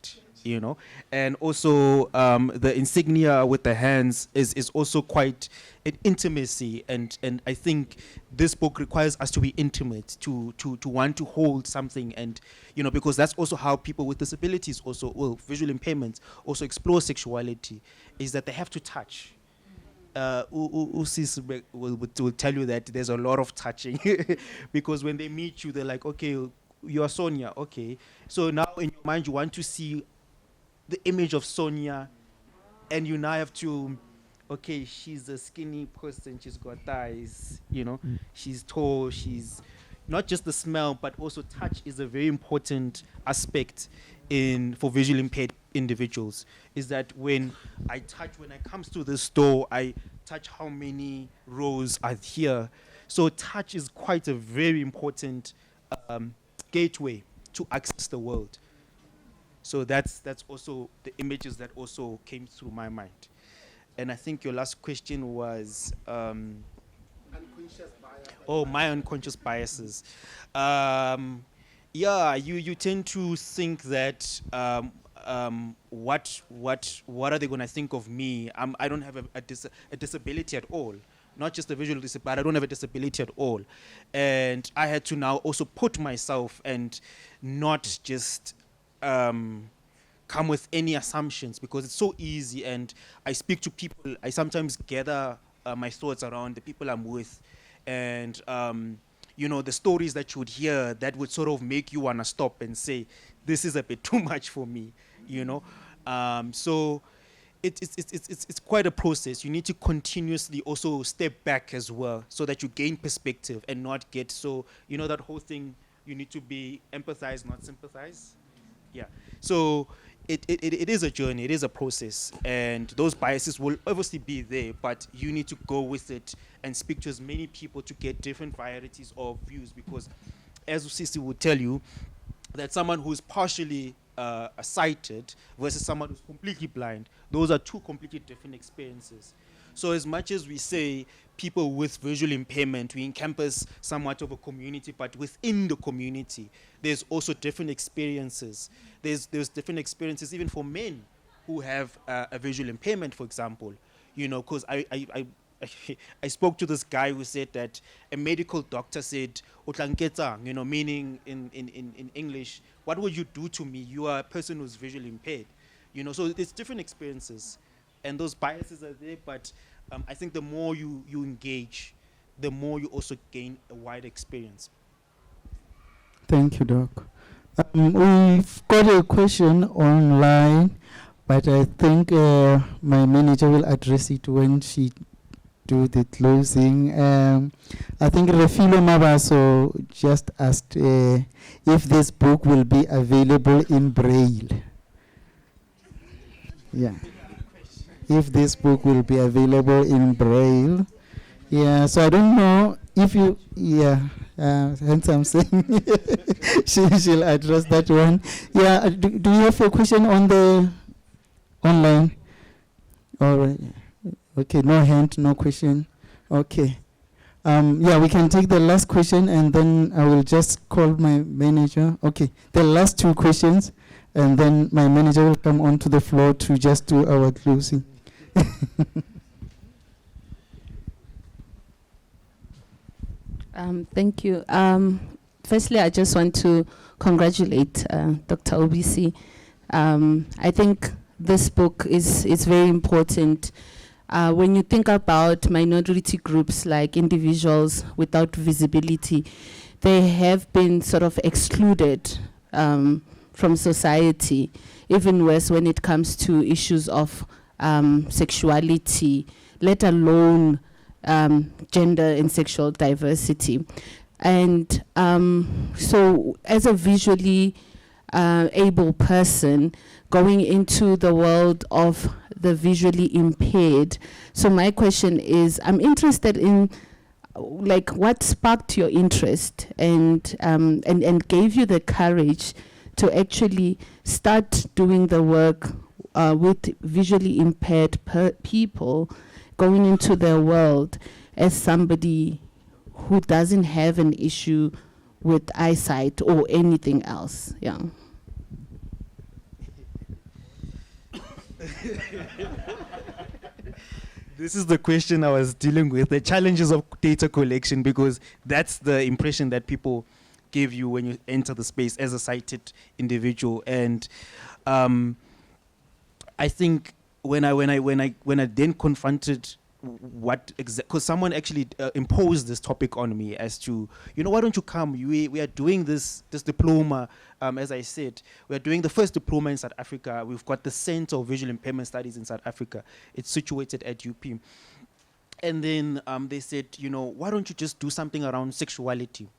and also the insignia with the hands is also quite an intimacy, and I think this book requires us to be intimate, to want to hold something, and because that's also how people with disabilities visual impairments also explore sexuality, is that they have to touch. Usis will tell you that there's a lot of touching because when they meet you, they're like, okay, you're Sonia, okay, so now in your mind you want to see the image of Sonia, and you now have to, okay, she's a skinny person, she's got thighs, she's tall, she's not just the smell, but also touch is a very important aspect for visually impaired individuals. Is that when I comes to the store, I touch how many rows are here. So touch is quite a very important gateway to access the world. So that's also the images that also came through my mind. And I think your last question was unconscious bias. Oh, my unconscious biases. Yeah, you tend to think that what are they going to think of me? I don't have a disability at all. Not just a visual disability, but I don't have a disability at all. And I had to now also put myself and not just come with any assumptions, because it's so easy, and I speak to people. I sometimes gather my thoughts around the people I'm with, and the stories that you would hear that would sort of make you want to stop and say, this is a bit too much for me, so it's quite a process. You need to continuously also step back as well, so that you gain perspective and not get so, that whole thing, you need to be empathize, not sympathize. Yeah. So it is a journey, it is a process, and those biases will obviously be there, but you need to go with it and speak to as many people to get different varieties of views, because as Usisi would tell you, that someone who's partially sighted versus someone who's completely blind, those are two completely different experiences. So as much as we say people with visual impairment, we encompass somewhat of a community, but within the community, there's also different experiences. There's different experiences even for men who have a visual impairment, for example. Because I spoke to this guy who said that a medical doctor said, meaning in English, what would you do to me? You are a person who's visually impaired. So it's different experiences. And those biases are there, but I think the more you engage, the more you also gain a wide experience. Thank you, Doc. We've got a question online, but I think my manager will address it when she do the closing. I think Refilo Mabaso just asked if this book will be available in Braille. Yeah. if this book will be available in Braille. Yeah, so I don't know if you, hence I'm saying she'll address that one. Yeah, do you have a question on the online? All right. Okay, no hand, no question. Okay. Yeah, we can take the last question and then I will just call my manager. Okay, the last two questions and then my manager will come onto the floor to just do our closing. Thank you. Firstly, I just want to congratulate Dr. Ubisi. I think this book is very important. When you think about minority groups like individuals without visibility, they have been sort of excluded from society, even worse when it comes to issues of sexuality, let alone gender and sexual diversity. And so as a visually able person going into the world of the visually impaired, so my question is, I'm interested in like what sparked your interest and gave you the courage to actually start doing the work with visually impaired people going into their world as somebody who doesn't have an issue with eyesight or anything else. Yeah. This is the question I was dealing with, the challenges of data collection, because that's the impression that people give you when you enter the space as a sighted individual. And I think when I then confronted what because someone actually imposed this topic on me as to, why don't you come? We are doing this diploma. As I said, we are doing the first diploma in South Africa. We've got the Center of Visual Impairment Studies in South Africa. It's situated at UP. And then they said, why don't you just do something around sexuality?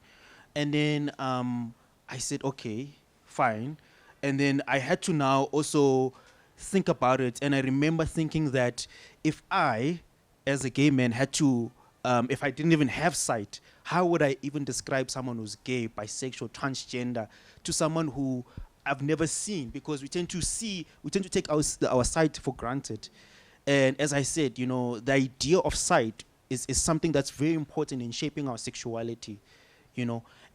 And then I said, okay, fine. And then I had to now also think about it. And I remember thinking that if I, as a gay man, had to, if I didn't even have sight, how would I even describe someone who's gay, bisexual, transgender to someone who I've never seen? Because we tend to take our sight for granted. And as I said, the idea of sight is something that's very important in shaping our sexuality,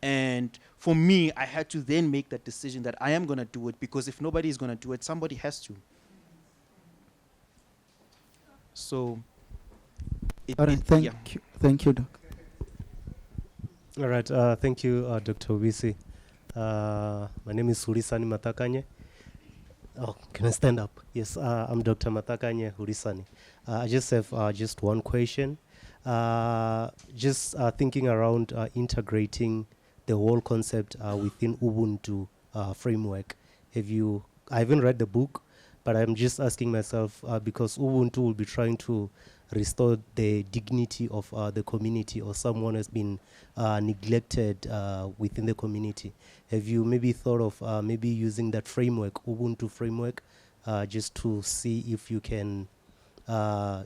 And for me, I had to then make that decision that I am going to do it, because if nobody is going to do it, somebody has to. So, all right, thank you, Doc. All right, thank you, Dr. Ubisi. My name is Hurisani Matakanye. Oh, can I stand up? Yes, I'm Dr. Matakanye Hurisani. I just have just one question. Just thinking around integrating the whole concept within Ubuntu framework. I haven't read the book, but I'm just asking myself, because Ubuntu will be trying to restore the dignity of the community, or someone has been neglected within the community. Have you maybe thought of maybe using that framework, Ubuntu framework, just to see if you can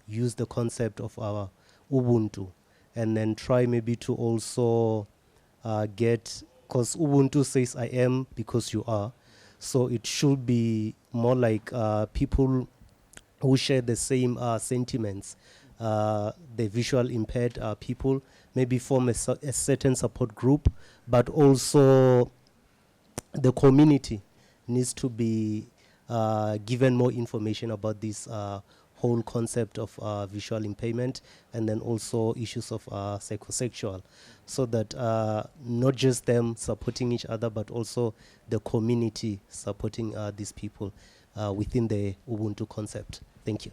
use the concept of our Ubuntu, and then try maybe to also get, because Ubuntu says I am because you are, so it should be more like people who share the same sentiments, the visual impaired people, maybe form a certain support group, but also the community needs to be given more information about this whole concept of visual impairment, and then also issues of psychosexual, so that not just them supporting each other, but also the community supporting these people within the Ubuntu concept. Thank you.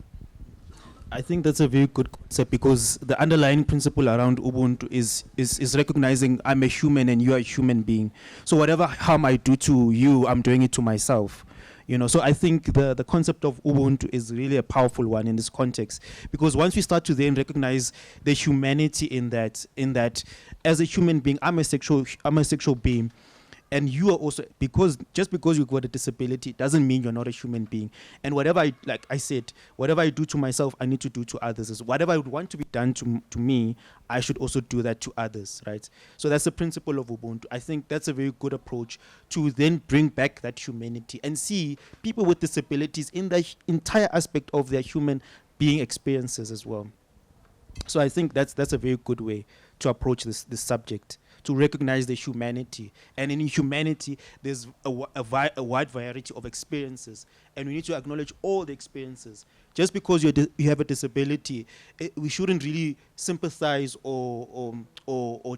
I think that's a very good concept, because the underlying principle around Ubuntu is recognizing I'm a human and you are a human being. So whatever harm I do to you, I'm doing it to myself. So I think the concept of Ubuntu is really a powerful one in this context, because once we start to then recognize the humanity in that as a human being, I'm a sexual being, And you are also, just because you've got a disability doesn't mean you're not a human being. And whatever like I said, whatever I do to myself, I need to do to others. Whatever I would want to be done to me, I should also do that to others, right? So that's the principle of Ubuntu. I think that's a very good approach to then bring back that humanity and see people with disabilities in the entire aspect of their human being experiences as well. So I think that's a very good way to approach this subject, to recognize the humanity. And in humanity, there's a wide variety of experiences, and we need to acknowledge all the experiences. Just because you have a disability, we shouldn't really sympathize or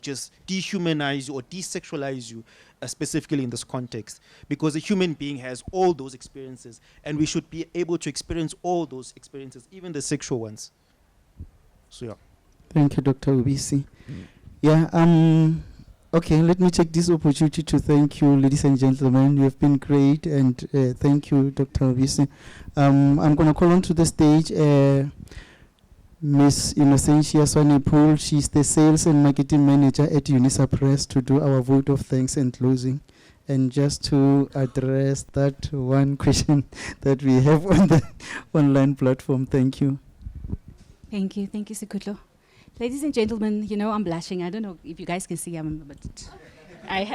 just dehumanize you or desexualize you, specifically in this context, because a human being has all those experiences, and we should be able to experience all those experiences, even the sexual ones. So yeah. Thank you, Dr. Ubisi. Yeah, okay, let me take this opportunity to thank you, ladies and gentlemen. You have been great, and thank you, Dr. Ubisi. I'm going to call on to the stage Miss Innocentia Swanepoel. She's the Sales and Marketing Manager at UNISA Press, to do our vote of thanks and closing. And just to address that one question that we have on the online platform. Thank you. Thank you, Sikutlo. Ladies and gentlemen, I'm blushing. I don't know if you guys can see, but I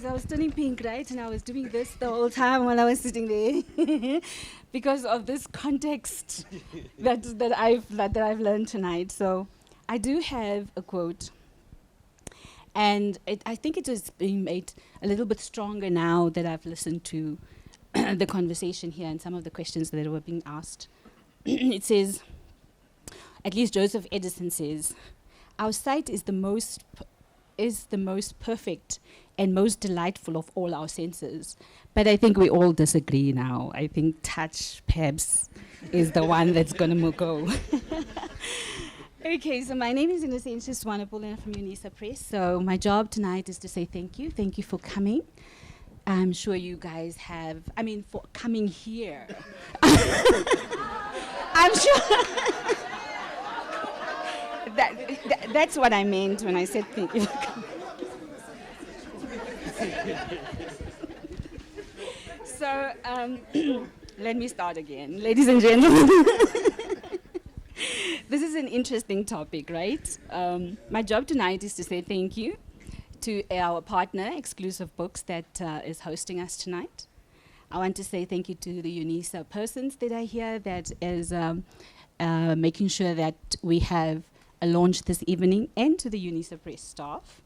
was turning pink, right? And I was doing this the whole time while I was sitting there because of this context that I've learned tonight. So I do have a quote, and I think it is being made a little bit stronger now that I've listened to the conversation here and some of the questions that were being asked. It says, at least Joseph Edison says, our sight is the most perfect and most delightful of all our senses. But I think we all disagree now. I think touch, perhaps, is the one that's going to go. Okay, so my name is Innocentia Swanepoel from UNISA Press. So my job tonight is to say thank you. Thank you for coming. I'm sure you guys for coming here. I'm sure. That's what I meant when I said thank you. So let me start again. Ladies and gentlemen, this is an interesting topic, right? My job tonight is to say thank you to our partner, Exclusive Books, that is hosting us tonight. I want to say thank you to the UNISA persons that are here, that is making sure that we have a launch this evening, and to the UNISA Press staff.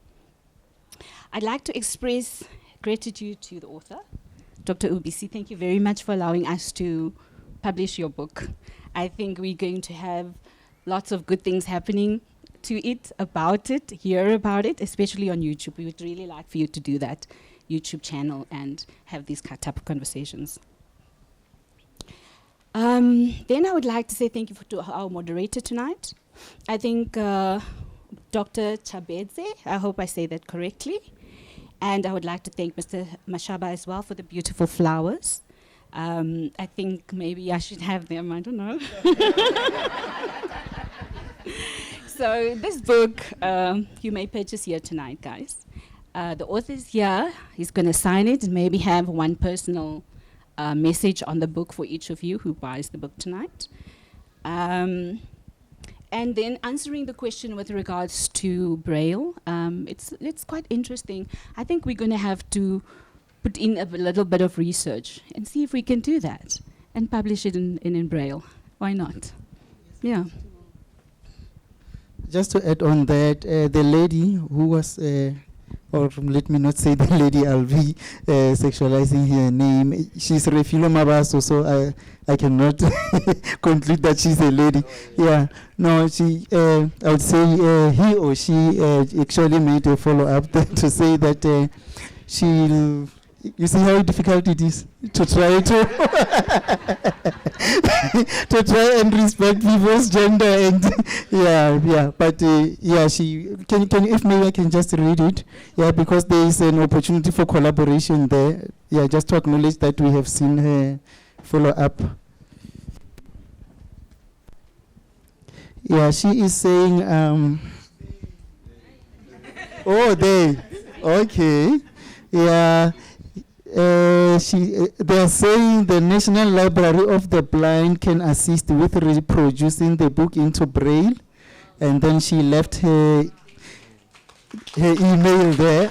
I'd like to express gratitude to the author, Dr. Ubisi. Thank you very much for allowing us to publish your book. I think we're going to have lots of good things happening to it, hear about it, especially on YouTube. We would really like for you to do that YouTube channel and have these type of conversations. Then I would like to say thank you to our moderator tonight. I think Dr. Chabedze, I hope I say that correctly. And I would like to thank Mr. Mashaba as well for the beautiful flowers. I think maybe I should have them, I don't know. So this book, you may purchase here tonight, guys. The author is here. He's going to sign it and maybe have one personal message on the book for each of you who buys the book tonight. And then answering the question with regards to Braille, it's quite interesting. I think we're going to have to put in a little bit of research and see if we can do that and publish it in Braille. Why not? Yeah. Just to add on that, the lady who was, or let me not say the lady, I'll be sexualizing her name. She's Refilo Mabaso, so I cannot conclude that she's a lady. Yeah, no, she, I would say he or she actually made a follow-up to say that she'll, you see how difficult it is to try to try and respect people's gender, and but she can if maybe I can just read it, because there is an opportunity for collaboration there, just to acknowledge that we have seen her follow up. She is saying, oh, they. Okay. Yeah. They are saying the National Library of the Blind can assist with reproducing the book into Braille, and then she left her email there.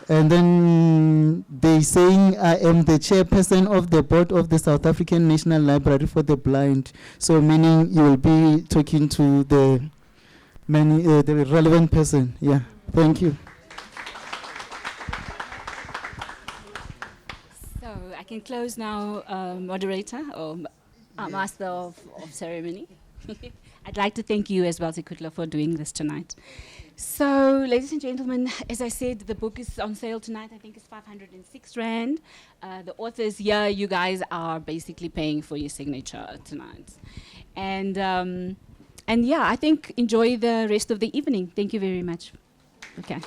And then they saying I am the chairperson of the board of the South African National Library for the Blind. So meaning you will be talking to the the relevant person. Yeah. Thank you. So I can close now, moderator or master of ceremony. I'd like to thank you as well, Sikutla, for doing this tonight. So, ladies and gentlemen, as I said, the book is on sale tonight. I think it's 506 Rand. The authors here, you guys are basically paying for your signature tonight. And yeah, I think enjoy the rest of the evening. Thank you very much. Okay.